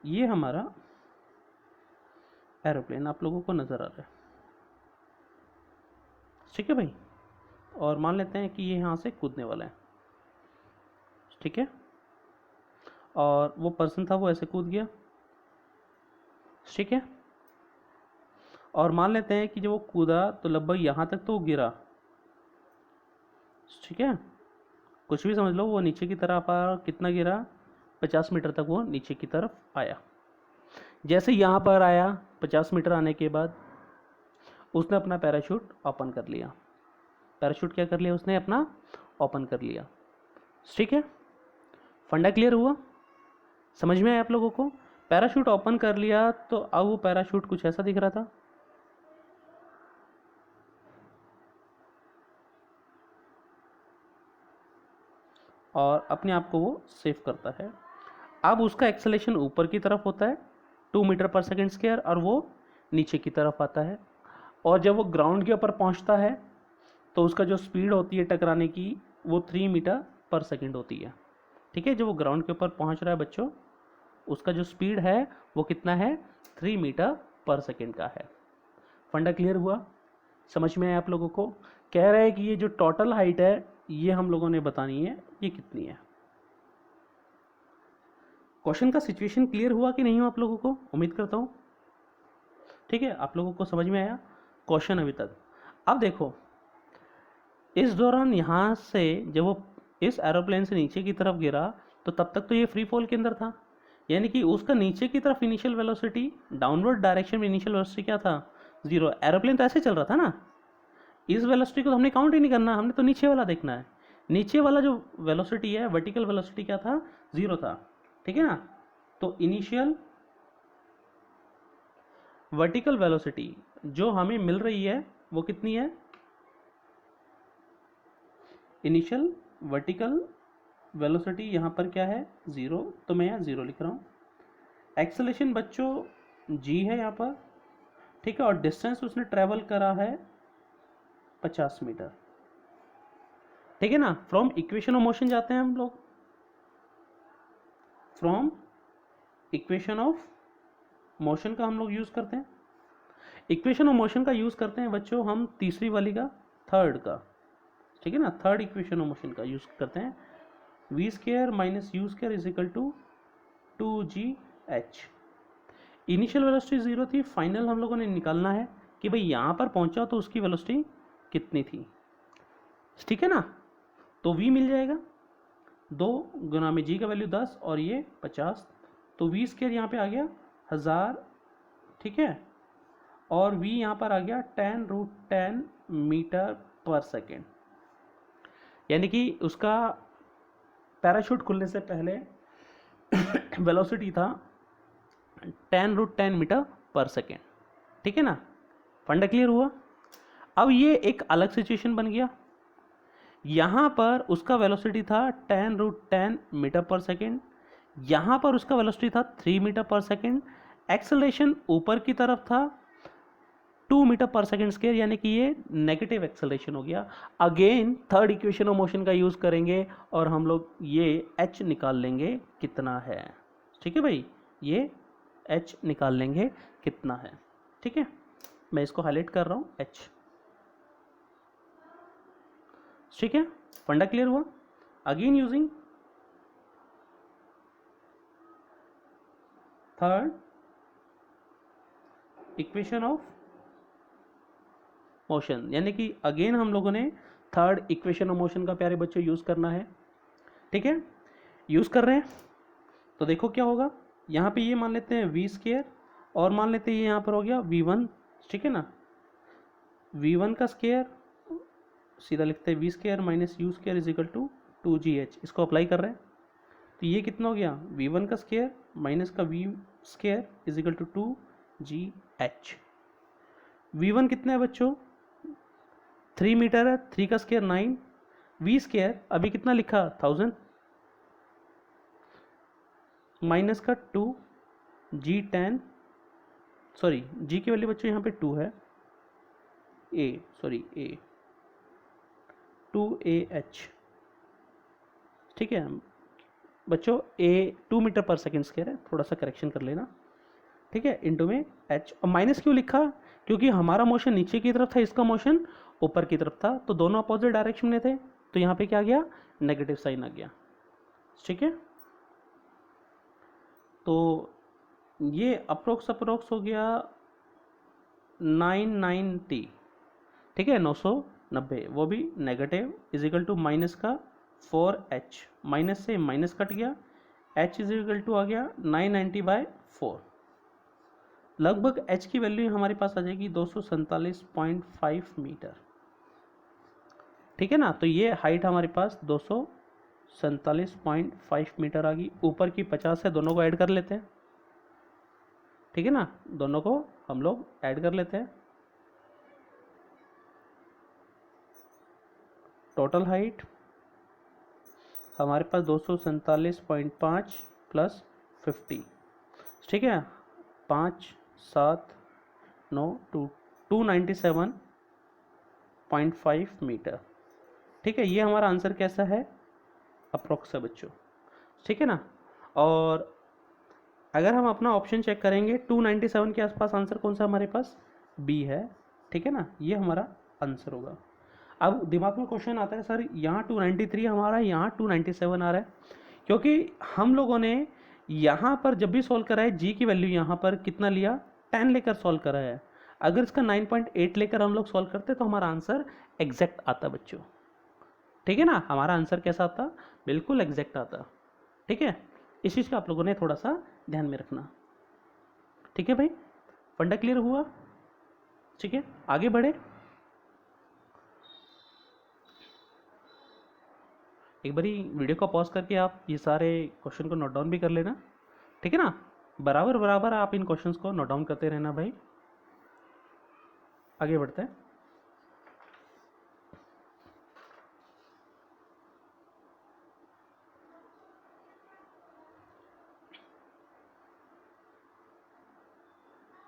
ये हमारा एरोप्लेन आप लोगों को नजर आ रहा है। ठीक है भाई, और मान लेते हैं कि ये यहाँ से कूदने वाला है, ठीक है, और वो पर्सन था वो ऐसे कूद गया, ठीक है, और मान लेते हैं कि जब वो कूदा तो लगभग यहाँ तक तो गिरा, ठीक है, कुछ भी समझ लो, वो नीचे की तरफ आया, कितना गिरा, 50 मीटर तक वो नीचे की तरफ आया। जैसे यहाँ पर आया 50 मीटर आने के बाद उसने अपना पैराशूट ओपन कर लिया, पैराशूट क्या कर लिया उसने अपना ओपन कर लिया, ठीक है, फंडा क्लियर हुआ, समझ में आया आप लोगों को। पैराशूट ओपन कर लिया तो अब वो पैराशूट कुछ ऐसा दिख रहा था, और अपने आप को वो सेव करता है। अब उसका एक्सेलेरेशन ऊपर की तरफ होता है 2 मीटर पर सेकेंड स्क्वायर, और वो नीचे की तरफ आता है, और जब वो ग्राउंड के ऊपर पहुंचता है तो उसका जो स्पीड होती है टकराने की वो 3 मीटर पर सेकेंड होती है, ठीक है। जब वो ग्राउंड के ऊपर पहुंच रहा है बच्चों, उसका जो स्पीड है वो कितना है, 3 मीटर पर सेकेंड का है। फंडा क्लियर हुआ, समझ में आया आप लोगों को। कह रहे हैं कि ये जो टोटल हाइट है ये हम लोगों ने बतानी है, ये कितनी है। क्वेश्चन का सिचुएशन क्लियर हुआ कि नहीं हुआ आप लोगों को, उम्मीद करता हूँ, ठीक है, आप लोगों को समझ में आया क्वेश्चन अभी तक। अब देखो, इस दौरान यहाँ से जब वो इस एरोप्लेन से नीचे की तरफ गिरा तो तब तक तो ये फ्री फॉल के अंदर था, यानी कि उसका नीचे की तरफ इनिशियल वेलोसिटी, डाउनवर्ड डायरेक्शन में इनिशियल वेलोसिटी क्या था, 0। एरोप्लेन तो ऐसे चल रहा था ना, इस वेलोसिटी को तो हमने काउंट ही नहीं करना, हमने तो नीचे वाला देखना है। नीचे वाला जो वेलोसिटी है, वर्टिकल वेलोसिटी क्या था, 0 था, ठीक है ना। तो इनिशियल वर्टिकल वेलोसिटी जो हमें मिल रही है वो कितनी है, इनिशियल वर्टिकल वेलोसिटी यहाँ पर क्या है, 0, तो मैं यहाँ 0 लिख रहा हूँ। एक्सेलेरेशन बच्चों g है यहाँ पर, ठीक है, और डिस्टेंस उसने ट्रेवल करा है 50 मीटर, ठीक है ना। फ्रॉम इक्वेशन ऑफ मोशन जाते हैं हम लोग, फ्रॉम इक्वेशन ऑफ मोशन का हम लोग यूज करते हैं, इक्वेशन ऑफ मोशन का यूज करते हैं बच्चों हम तीसरी वाली का, थर्ड का, ठीक है ना, थर्ड इक्वेशन ऑफ मोशन का यूज करते हैं, v square minus u square is equal to 2gh। Initial velocity 0 थी, फाइनल हम लोगों ने निकालना है कि भाई यहाँ पर पहुँचा तो उसकी वेलोसिटी कितनी थी, ठीक है ना। तो v मिल जाएगा 2 गुना में g का वैल्यू 10 और ये 50, तो v स्क्वायर यहाँ पे आ गया 1000, ठीक है, और v यहाँ पर आ गया 10√10 मीटर पर सेकेंड, यानी कि उसका पैराशूट खुलने से पहले वेलोसिटी था 10√10 मीटर पर सेकेंड, ठीक है ना। फंडा क्लियर हुआ। अब ये एक अलग सिचुएशन बन गया, यहाँ पर उसका वेलोसिटी था 10√10 मीटर पर सेकेंड, यहाँ पर उसका वेलोसिटी था 3 मीटर पर सेकेंड, एक्सेलरेशन ऊपर की तरफ था 2 मीटर पर सेकेंड स्क्वायर, यानी कि ये नेगेटिव एक्सेलरेशन हो गया। Again third equation of motion का यूज़ करेंगे और हम लोग ये h निकाल लेंगे कितना है, ठीक है भाई, ये h निकाल लेंगे कितना है, ठीक है। मैं इसको हाईलाइट कर रहा हूँ h, ठीक है। फंडा क्लियर हुआ। Again using third equation of motion, यानी कि अगेन हम लोगों ने थर्ड इक्वेशन ऑफ मोशन का प्यारे बच्चों यूज करना है, ठीक है। यूज कर रहे हैं तो देखो क्या होगा, यहाँ पे ये मान लेते हैं v स्क्वायर और मान लेते हैं ये यहाँ पर हो गया v1, ठीक है ना। v1 का स्क्वायर सीधा लिखते हैं v square minus u square is equal to 2gh, इसको अप्लाई कर रहे हैं तो ये कितना हो गया, v1 का स्क्वायर माइनस का v square is equal to 2gh। v1 कितना है बच्चों, 3 मीटर है, 3 का स्क्वायर 9, v स्क्वायर अभी कितना लिखा 1000 माइनस का 2 g10, सॉरी g की वैल्यू बच्चों यहाँ पे 2 है, a 2ah, ठीक है बच्चों, a 2 मीटर पर सेकेंड स्क्वायर है, थोड़ा सा करेक्शन कर लेना, ठीक है, इंटू में h। और माइनस क्यों लिखा, क्योंकि हमारा मोशन नीचे की तरफ था, इसका मोशन ऊपर की तरफ था, तो दोनों अपोजिट डायरेक्शन में थे, तो यहाँ पे क्या आ गया, नेगेटिव साइन आ गया। ठीक है, तो ये अप्रोक्स हो गया 990, ठीक है, 990, वो भी negative is equal to minus का 4h, माइनस से माइनस कट गया, h इज इक्वल टू आ गया 990/4, लगभग h की वैल्यू हमारे पास आ जाएगी 247.5 मीटर। ठीक है ना, तो ये हाइट हमारे पास 247.5 मीटर आ गई। ऊपर की 50 है, दोनों को ऐड कर लेते हैं। ठीक है ना, दोनों को हम लोग ऐड कर लेते हैं। टोटल हाइट हमारे पास 247.5 प्लस 50, ठीक है, 5 7 9 297.5 मीटर। ठीक है, ये हमारा आंसर कैसा है, अप्रोक्स है बच्चों। ठीक है ना, और अगर हम अपना ऑप्शन चेक करेंगे 297 के आसपास आंसर कौन सा हमारे पास, बी है। ठीक है ना, ये हमारा आंसर होगा। अब दिमाग में क्वेश्चन आता है, सर यहाँ 293 हमारा है, यहाँ 297 आ रहा है, क्योंकि हम लोगों ने यहाँ पर जब भी सॉल्व करा है जी की वैल्यू यहाँ पर कितना लिया, 10 लेकर सॉल्व करा है। अगर इसका 9.8 लेकर हम लोग सॉल्व करते तो हमारा आंसर एग्जैक्ट आता बच्चों। ठीक है ना, हमारा आंसर कैसा आता, बिल्कुल एग्जैक्ट आता। ठीक है, इस चीज़ का आप लोगों ने थोड़ा सा ध्यान में रखना। ठीक है भाई, फंडा क्लियर हुआ। ठीक है, आगे बढ़े। एक बारी वीडियो को पॉज करके आप ये सारे क्वेश्चन को नोट डाउन भी कर लेना। ठीक है ना, बराबर बराबर आप इन क्वेश्चंस को नोट डाउन करते रहना भाई। आगे बढ़ते हैं।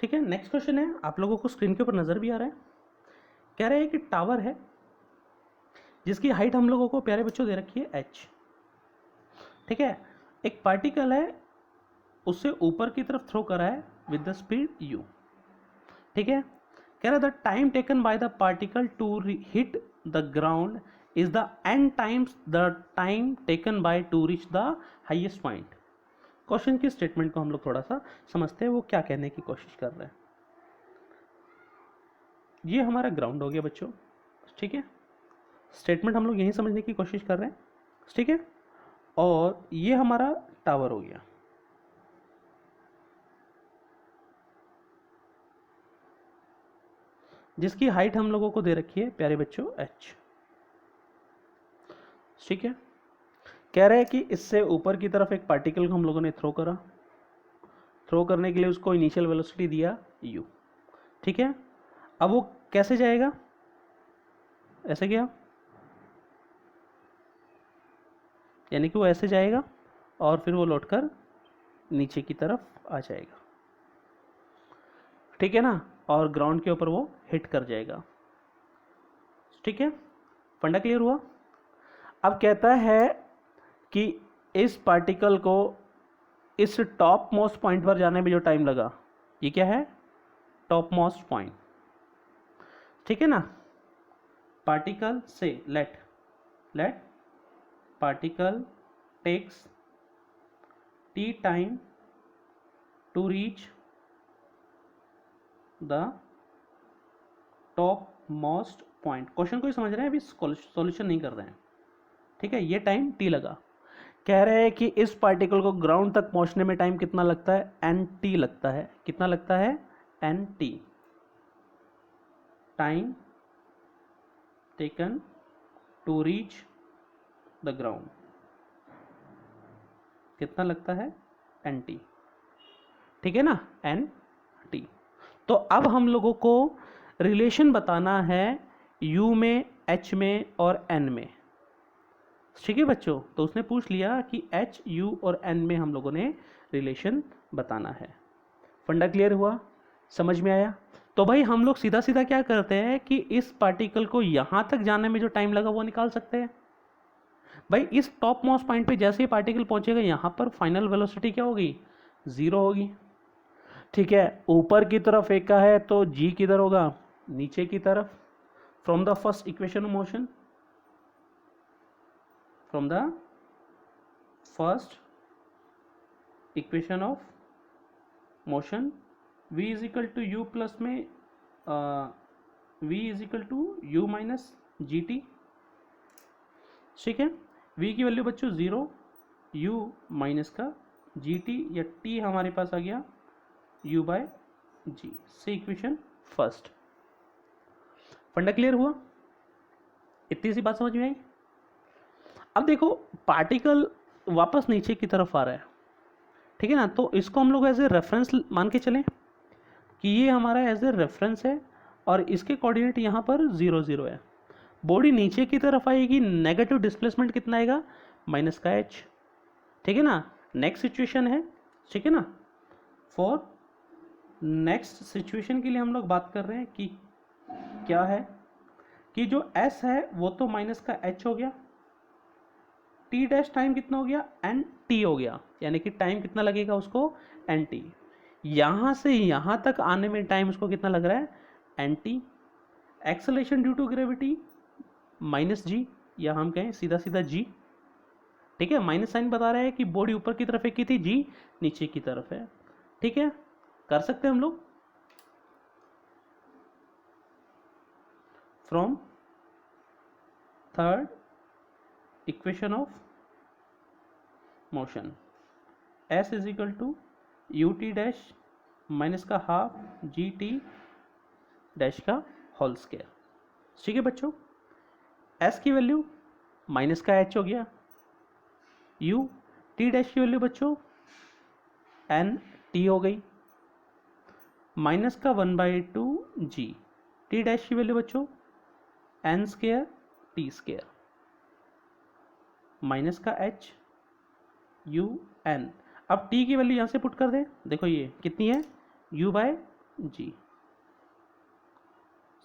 ठीक है, नेक्स्ट क्वेश्चन है, आप लोगों को स्क्रीन के ऊपर नजर भी आ रहा है। कह रहे हैं कि टावर है जिसकी हाइट हम लोगों को प्यारे बच्चों दे रखी है h। ठीक है, एक पार्टिकल है, उससे ऊपर की तरफ थ्रो करा है विद द स्पीड u। ठीक है, कह रहा है the time taken by the particle to hit the ground is the n times the time taken by to reach the highest point. Question की स्टेटमेंट को हम लोग थोड़ा सा समझते हैं, वो क्या कहने की कोशिश कर रहे हैं। ये हमारा ग्राउंड हो गया बच्चों। ठीक है, स्टेटमेंट हम लोग यही समझने की कोशिश कर रहे हैं। ठीक है, और ये हमारा टावर हो गया। जिसकी हाइट हम लोगों को दे रखी है प्यारे बच्चों h। ठीक है, कह रहे हैं कि इससे ऊपर की तरफ एक पार्टिकल को हम लोगों ने थ्रो करा, थ्रो करने के लिए उसको इनिशियल वेलोसिटी दिया u। ठीक है, अब वो कैसे जाएगा, ऐसे गया, यानी कि वो ऐसे जाएगा और फिर वो लौटकर नीचे की तरफ आ जाएगा। ठीक है ना, और ग्राउंड के ऊपर वो हिट कर जाएगा। ठीक है, फंडा क्लियर हुआ। अब कहता है कि इस पार्टिकल को इस टॉप मोस्ट पॉइंट पर जाने में जो टाइम लगा, ये क्या है, टॉप मोस्ट पॉइंट। ठीक है ना, पार्टिकल से let particle takes t time to reach the topmost point. Question को ही समझ रहे हैं, अभी सॉल्यूशन नहीं कर रहे हैं। ठीक है, ये टाइम t लगा। कह रहे हैं कि इस पार्टिकल को ग्राउंड तक पहुंचने में टाइम कितना लगता है, nt लगता है। कितना लगता है, nt, time taken to reach the ground, कितना लगता है, nt। ठीक है ना, nt। तो अब हम लोगों को रिलेशन बताना है u में, h में और n में। ठीक है बच्चों, तो उसने पूछ लिया कि h, u और n में हम लोगों ने रिलेशन बताना है। फंडा क्लियर हुआ, समझ में आया। तो भाई हम लोग सीधा सीधा क्या करते हैं कि इस पार्टिकल को यहां तक जाने में जो टाइम लगा वो निकाल सकते हैं। भाई इस टॉप मोस्ट पॉइंट पे जैसे ही पार्टिकल पहुंचेगा यहां पर फाइनल वेलोसिटी क्या होगी, 0 होगी। ठीक है, ऊपर की तरफ एक का है तो g किधर होगा, नीचे की तरफ। From the first equation of motion, from the first equation of motion v is equal to u plus में v is equal to u minus g t, ठीक है। v की वैल्यू बच्चों 0, u माइनस का जी टी या t हमारे पास आ गया u bye जी, से इक्वेशन फर्स्ट। फंडा क्लियर हुआ? इतनी सी बात समझ में आई? अब देखो पार्टिकल वापस नीचे की तरफ आ रहा है, ठीक है ना, तो इसको हम लोग एज ए रेफरेंस मान के चलें कि ये हमारा एज ए रेफरेंस है और इसके कोऑर्डिनेट यहाँ पर 0 0 है। बॉडी नीचे की तरफ आएगी, नेगेटिव डिस्प्लेसमेंट कितना आएगा, माइनस का h, ठीक है ना। नेक्स्ट सिचुएशन है, ठीक है ना, फॉर नेक्स्ट सिचुएशन के लिए हम लोग बात कर रहे हैं कि क्या है कि जो s है वो तो माइनस का h हो गया, t डैश टाइम कितना हो गया, एन टी हो गया, यानी कि टाइम कितना लगेगा उसको, एन टी। यहाँ से यहाँ तक आने में टाइम उसको कितना लग रहा है, N T. Acceleration due to gravity minus g, या हम कहें सीधा सीधा जी, ठीक है। माइनस साइन बता रहा है कि बॉडी ऊपर की तरफ की थी, जी नीचे की तरफ है, ठीक है। कर सकते हैं हम लोग। From third equation of motion s is equal to u t dash minus का हाफ जी टी डैश का होल स्क्वायर, ठीक है बच्चों। s की वैल्यू माइनस का h हो गया, u t डैश की वैल्यू बच्चों n t हो गई, माइनस का 1/2 g, t डैश की वैल्यू बच्चों n square t square, minus का h u n। अब t की वैल्यू यहाँ से पुट कर दे, देखो ये कितनी है, u बाय जी,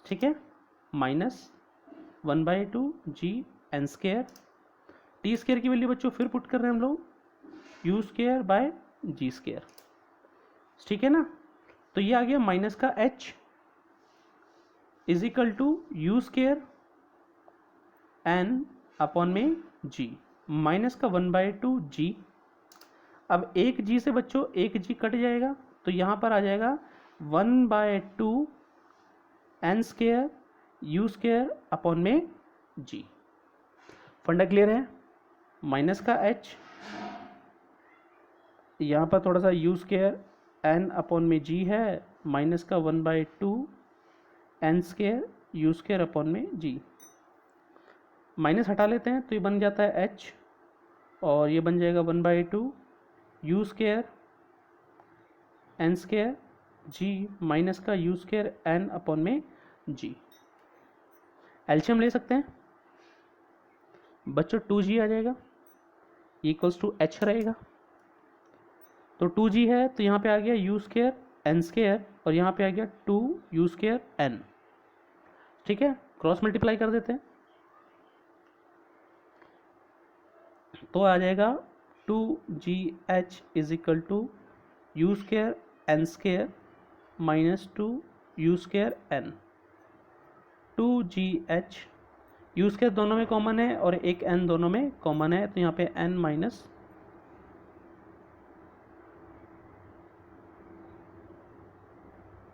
ठीक है, minus 1/2 g n square, t square की वैल्यू बच्चों फिर पुट कर रहे हैं हम लोग, u square by g square, ठीक है ना। तो ये आ गया माइनस का h is equal to u square n upon में g, माइनस का 1/2 g। अब एक g से बच्चों एक g कट जाएगा, तो यहाँ पर आ जाएगा 1/2 n square u square upon में g। फंडा क्लियर है? माइनस का h, यहाँ पर थोड़ा सा यू स्क्वायर एन अपॉन में g है, माइनस का 1/2 n square u square upon में g। माइनस हटा लेते हैं तो ये बन जाता है h, और ये बन जाएगा 1/2 u square n square g, minus का यू स्क्वायर एन अपॉन में जी। एलसीएम ले सकते हैं बच्चों, 2g आ जाएगा इक्वल्स टू h रहेगा, तो 2g है तो यहाँ पे आ गया यू स्क्वायर एन स्क्वायर, और यहाँ पे आ गया 2 यू स्क्वायर एन, ठीक है। क्रॉस मल्टीप्लाई कर देते हैं तो आ जाएगा 2gh is equal to u square n square minus 2 u square n. 2gh u square दोनों में कॉमन है और एक n दोनों में कॉमन है, तो यहाँ पे n माइनस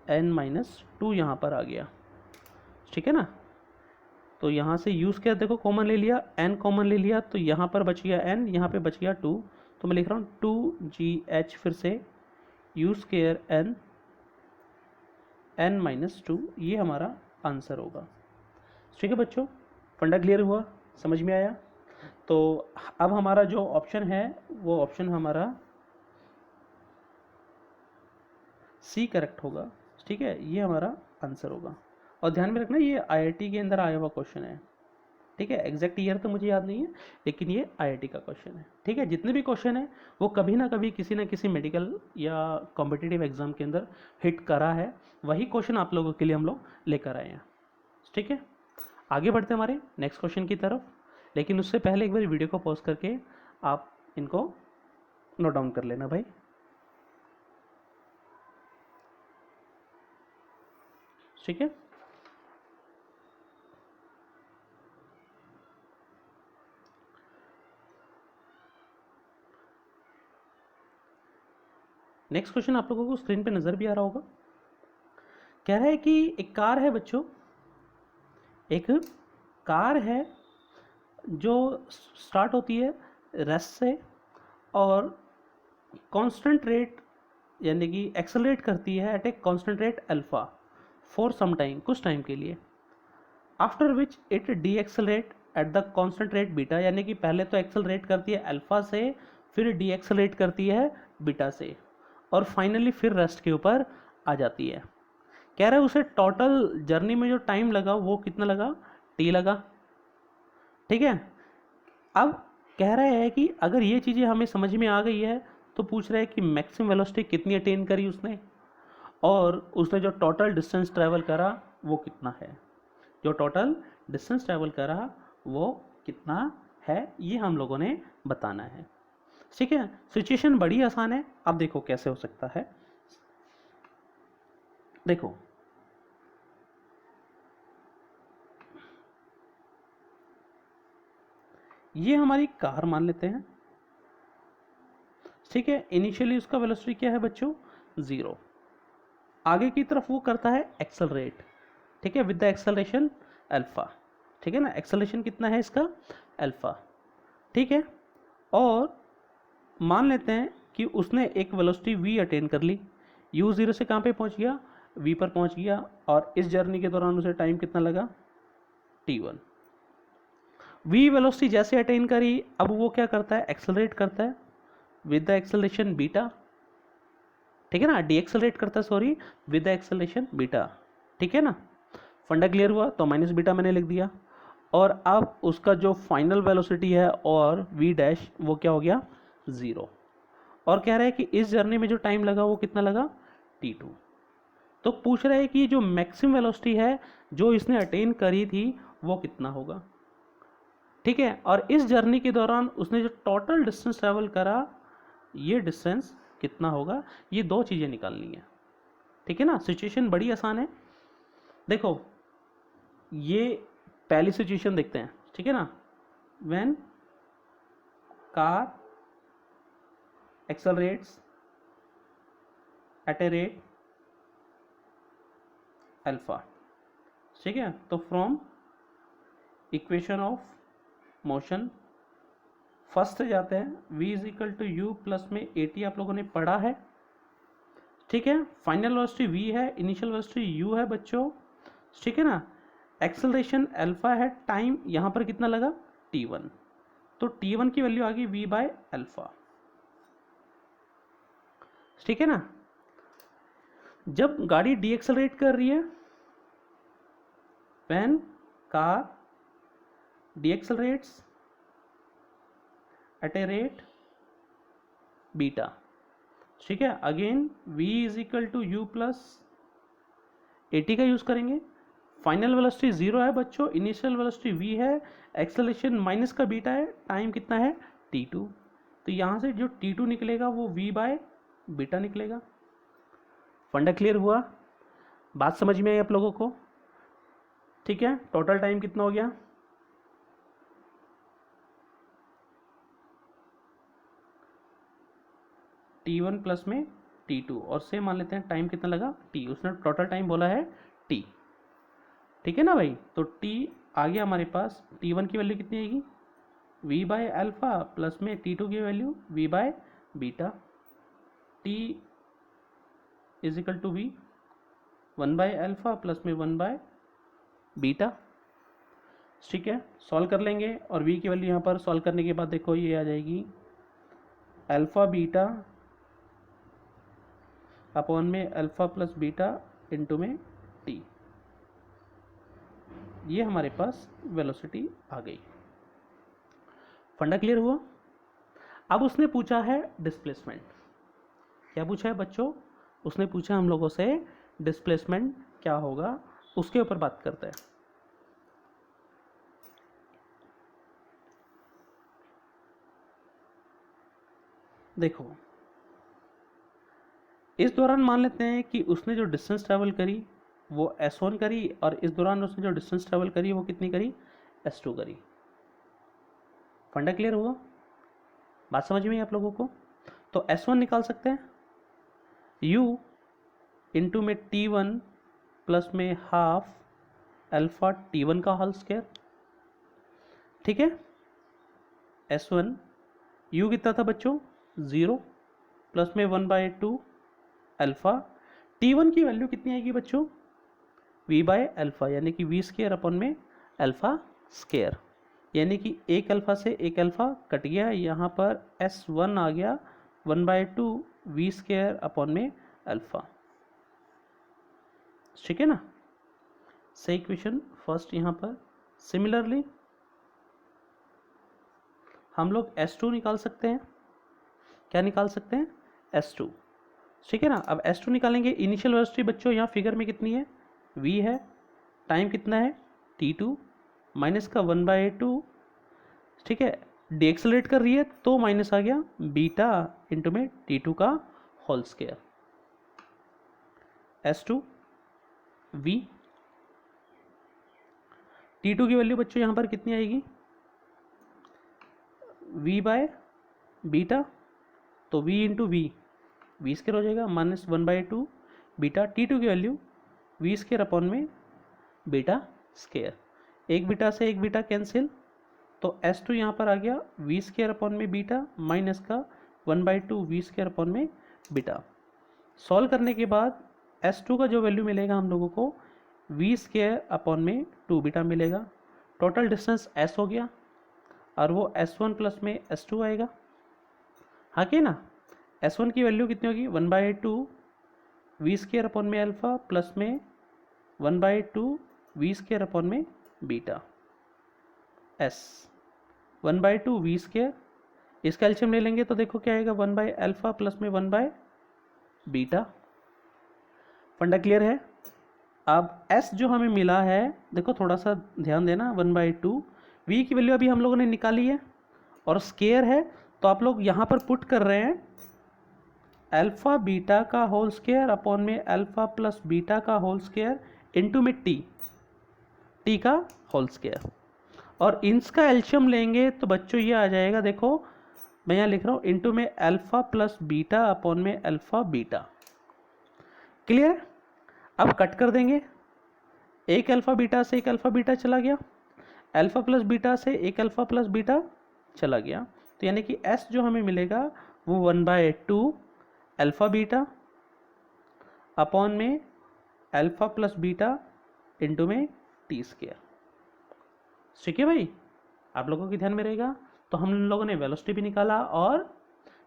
-2 यहाँ पर आ गया, ठीक है ना। तो यहाँ से यू स्क्वायर देखो कॉमन ले लिया, n कॉमन ले लिया, तो यहाँ पर बच गया n, यहाँ पे बच गया 2, तो मैं लिख रहा हूँ 2gh फिर से यू स्क्वायर n-2, ये हमारा आंसर होगा, ठीक है बच्चों। फंडा क्लियर हुआ, समझ में आया? तो अब हमारा जो ऑप्शन है वो ऑप्शन हमारा सी करेक्ट होगा, ठीक है, ये हमारा आंसर होगा। और ध्यान में रखना ये आईआईटी के अंदर आया हुआ क्वेश्चन है, ठीक है। एग्जैक्ट ईयर तो मुझे याद नहीं है, लेकिन ये आईआईटी का क्वेश्चन है, ठीक है। जितने भी क्वेश्चन है वो कभी ना कभी किसी ना किसी मेडिकल या कॉम्पिटिटिव एग्जाम के अंदर हिट करा है, वही क्वेश्चन आप लोगों के लिए हम लोग लेकर आए हैं, ठीक है। आगे बढ़ते हैं हमारे नेक्स्ट क्वेश्चन की तरफ, लेकिन उससे पहले एक बार वीडियो को पॉज करके आप इनको नोट डाउन कर लेना भाई, ठीक है। नेक्स्ट क्वेश्चन आप लोगों को स्क्रीन पे नज़र भी आ रहा होगा। कह रहा है कि एक कार है बच्चों, एक कार है जो स्टार्ट होती है रेस्ट से और कांस्टेंट रेट यानी कि एक्सेलरेट करती है at a constant rate alpha for some time, कुछ टाइम के लिए। After which it decelerate at the constant rate beta, यानी कि पहले तो एक्सेलरेट करती है अल्फा से, फिर डी एक्सेलरेट करती है बीटा से, और फाइनली फिर रेस्ट के ऊपर आ जाती है। कह रहा है उसे टोटल जर्नी में जो टाइम लगा वो कितना लगा, टी लगा। ठीक है, अब कह रहे हैं कि अगर ये चीज़ें हमें समझ में आ गई है तो पूछ रहे हैं कि मैक्सिमम वेलोसिटी कितनी अटेन करी उसने, और उसने जो टोटल डिस्टेंस ट्रैवल करा वो कितना है, जो टोटल डिस्टेंस ट्रैवल करा वो कितना है, ये हम लोगों ने बताना है। ठीक है, सिचुएशन बड़ी आसान है। अब देखो कैसे हो सकता है। देखो ये हमारी कार मान लेते हैं। ठीक है, इनिशियली उसका वेलोसिटी क्या है बच्चों, 0। आगे की तरफ वो करता है एक्सेलरेट, ठीक है, विद द एक्सेलरेशन अल्फा। ठीक है ना, एक्सेलरेशन कितना है इसका, अल्फा। ठीक है, और मान लेते हैं कि उसने एक वेलोसिटी v अटेन कर ली। u 0 से कहाँ पे पहुँच गया, v पर पहुँच गया, और इस जर्नी के दौरान उसे टाइम कितना लगा, t1। v वेलोसिटी जैसे अटेन करी, अब वो क्या करता है, एक्सेलरेट करता है विद द एक्सेलरेशन बीटा। ठीक है ना, डी एक्सेलरेट करता है, sorry, with the acceleration beta. ठीक है ना, फंडा क्लियर हुआ, तो माइनस बीटा मैंने लिख दिया। और अब उसका जो फाइनल वेलोसिटी है और v डैश वो क्या हो गया, 0। और कह रहा है कि इस जर्नी में जो टाइम लगा वो कितना लगा, t2। तो पूछ रहा है कि जो मैक्सिमम वेलोसिटी है जो इसने अटेन करी थी वो कितना होगा। ठीक है, और इस जर्नी के दौरान उसने जो टोटल डिस्टेंस ट्रेवल करा ये डिस्टेंस कितना होगा, ये दो चीज़ें निकालनी है। ठीक है ना, सिचुएशन बड़ी आसान है। देखो ये पहली सिचुएशन देखते हैं। ठीक है ना, when car accelerates at a rate alpha. ठीक है, तो from equation of motion first से जाते हैं, v is equal to u plus में at आप लोगों ने पढ़ा है। ठीक है, फाइनल वेलोसिटी v है, इनिशियल वेलोसिटी u है बच्चों। ठीक है ना, एक्सेलरेशन अल्फा है, टाइम यहाँ पर कितना लगा, t1। तो t1 की वैल्यू आ गई v बाय अल्फा। ठीक है ना, जब गाड़ी डी एक्सेलरेट कर रही है, when car decelerates at a rate beta. ठीक है, again v is equal to u plus a t का यूज करेंगे। फाइनल वेलोसिटी 0 है बच्चों, इनिशियल वेलोसिटी v है, एक्सेलरेशन माइनस का बीटा है, टाइम कितना है, t2। तो यहाँ से जो t2 निकलेगा वो v बाय बीटा निकलेगा। फंडा क्लियर हुआ, बात समझ में आई आप लोगों को। ठीक है, टोटल टाइम कितना हो गया, t1 प्लस में t2, और सेम मान लेते हैं टाइम कितना लगा, t। उसने टोटल टाइम बोला है t। ठीक है ना भाई, तो t आ गया हमारे पास। t1 की वैल्यू कितनी आएगी, v बाय अल्फा प्लस में t2 की value v by beta. t is equal to v 1 by alpha plus में 1 बाय बीटा। ठीक है, सॉल्व कर लेंगे, और v की वैल्यू यहाँ पर सॉल्व करने के बाद देखो ये आ जाएगी अल्फा बीटा अपॉन में अल्फा प्लस बीटा इंटू में t। ये हमारे पास वेलोसिटी आ गई। फंडा क्लियर हुआ। अब उसने पूछा है डिस्प्लेसमेंट। क्या पूछा है बच्चों, उसने पूछा हम लोगों से डिस्प्लेसमेंट क्या होगा, उसके ऊपर बात करते हैं। देखो इस दौरान मान लेते हैं कि उसने जो डिस्टेंस ट्रैवल करी वो s1 करी, और इस दौरान उसने जो डिस्टेंस ट्रैवल करी वो कितनी करी, s2 करी। फंडा क्लियर हुआ, बात समझ में आई आप लोगों को। तो s1 निकाल सकते हैं, u इंटू में T1 प्लस में हाफ अल्फा T1 का होल स्क्वायर, ठीक है। S1 u कितना था बच्चों 0 प्लस में 1/2 अल्फा T1 की वैल्यू कितनी आएगी बच्चों v बाय अल्फा, यानी कि v स्क्वायर अपॉन में अल्फा स्क्वायर, यानी कि एक अल्फा से एक अल्फा कट गया, यहाँ पर S1 आ गया 1/2 v स्क्वायर अपॉन में अल्फा, ठीक है ना। सही इक्वेशन फर्स्ट यहाँ पर। सिमिलरली हम लोग S2 निकाल सकते हैं, क्या निकाल सकते हैं S2, ठीक है ना। अब S2 निकालेंगे, इनिशियल वेलोसिटी बच्चों यहाँ फिगर में कितनी है v है, टाइम कितना है T2 माइनस का 1/2, ठीक है। डीएक्सलरेट कर रही है तो माइनस आ गया बीटा इंटू में T2 का whole square, S2 v, T2 की वैल्यू बच्चों यहाँ पर कितनी आएगी v बाय बीटा, तो v इंटू v स्क्वायर हो जाएगा माइनस 1/2 बीटा, T2 की वैल्यू v स्क्वायर अपॉन में बीटा स्क्वायर, एक बीटा से एक बीटा कैंसिल, तो S2 यहाँ पर आ गया v स्क्वायर अपॉन में बीटा माइनस का 1/2 v स्क्वायर अपॉन में बीटा। सॉल्व करने के बाद S2 का जो वैल्यू मिलेगा हम लोगों को v स्क्वायर अपॉन में 2 बीटा मिलेगा, टोटल डिस्टेंस s हो गया और वो S1 प्लस में S2 आएगा, हाँ कि ना। S1 की वैल्यू कितनी होगी 1/2 v स्क्वायर अपॉन में अल्फा प्लस में 1/2 v स्क्वायर अपॉन में बीटा, s 1/2 v स्क्वायर, इसका एलसीएम ले लेंगे तो देखो क्या आएगा 1/अल्फा प्लस में 1/बीटा। फंडा क्लियर है। अब s जो हमें मिला है, देखो थोड़ा सा ध्यान देना, 1/2 v की वैल्यू अभी हम लोगों ने निकाली है और स्क्वायर है, तो आप लोग यहाँ पर पुट कर रहे हैं अल्फा बीटा का होल स्क्वायर अपॉन में अल्फा प्लस बीटा का होल स्क्वायर इंटू में टी का होल स्क्वायर, और इनका एल्शियम लेंगे तो बच्चों ये आ जाएगा, देखो मैं यहाँ लिख रहा हूँ इंटू में अल्फा प्लस बीटा अपॉन में अल्फा बीटा। क्लियर। अब कट कर देंगे, एक अल्फा बीटा से एक अल्फा बीटा चला गया, अल्फा प्लस बीटा से एक अल्फा प्लस बीटा चला गया, तो यानी कि s जो हमें मिलेगा वो 1/2 अल्फा बीटा अपॉन में अल्फा प्लस बीटा इंटू में टी स्क्वायर, ठीक है भाई, आप लोगों के ध्यान में रहेगा। तो हम लोगों ने वेलोसिटी भी निकाला और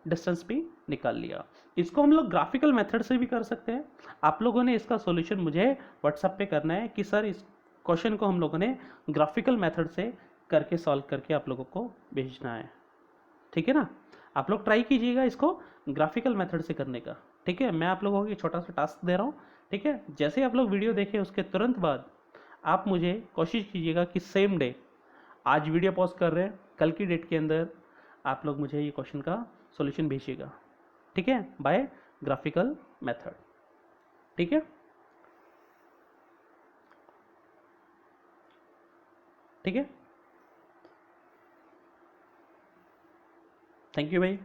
डिस्टेंस भी निकाल लिया। इसको हम लोग ग्राफिकल मेथड से भी कर सकते हैं। आप लोगों ने इसका सॉल्यूशन मुझे व्हाट्सएप पे करना है कि सर इस क्वेश्चन को हम लोगों ने ग्राफिकल मेथड से करके सॉल्व करके आप लोगों को भेजना है, ठीक है ना। आप लोग ट्राई कीजिएगा इसको ग्राफिकल मेथड से करने का, ठीक है। मैं आप लोगों को एक छोटा सा टास्क दे रहा हूँ, ठीक है। जैसे आप लोग वीडियो देखें उसके तुरंत बाद आप मुझे कोशिश कीजिएगा कि सेम डे, आज वीडियो पॉज कर रहे हैं, कल की डेट के अंदर आप लोग मुझे ये क्वेश्चन का सॉल्यूशन भेजिएगा, ठीक है, बाय ग्राफिकल मेथड, ठीक है, ठीक है। थैंक यू भाई।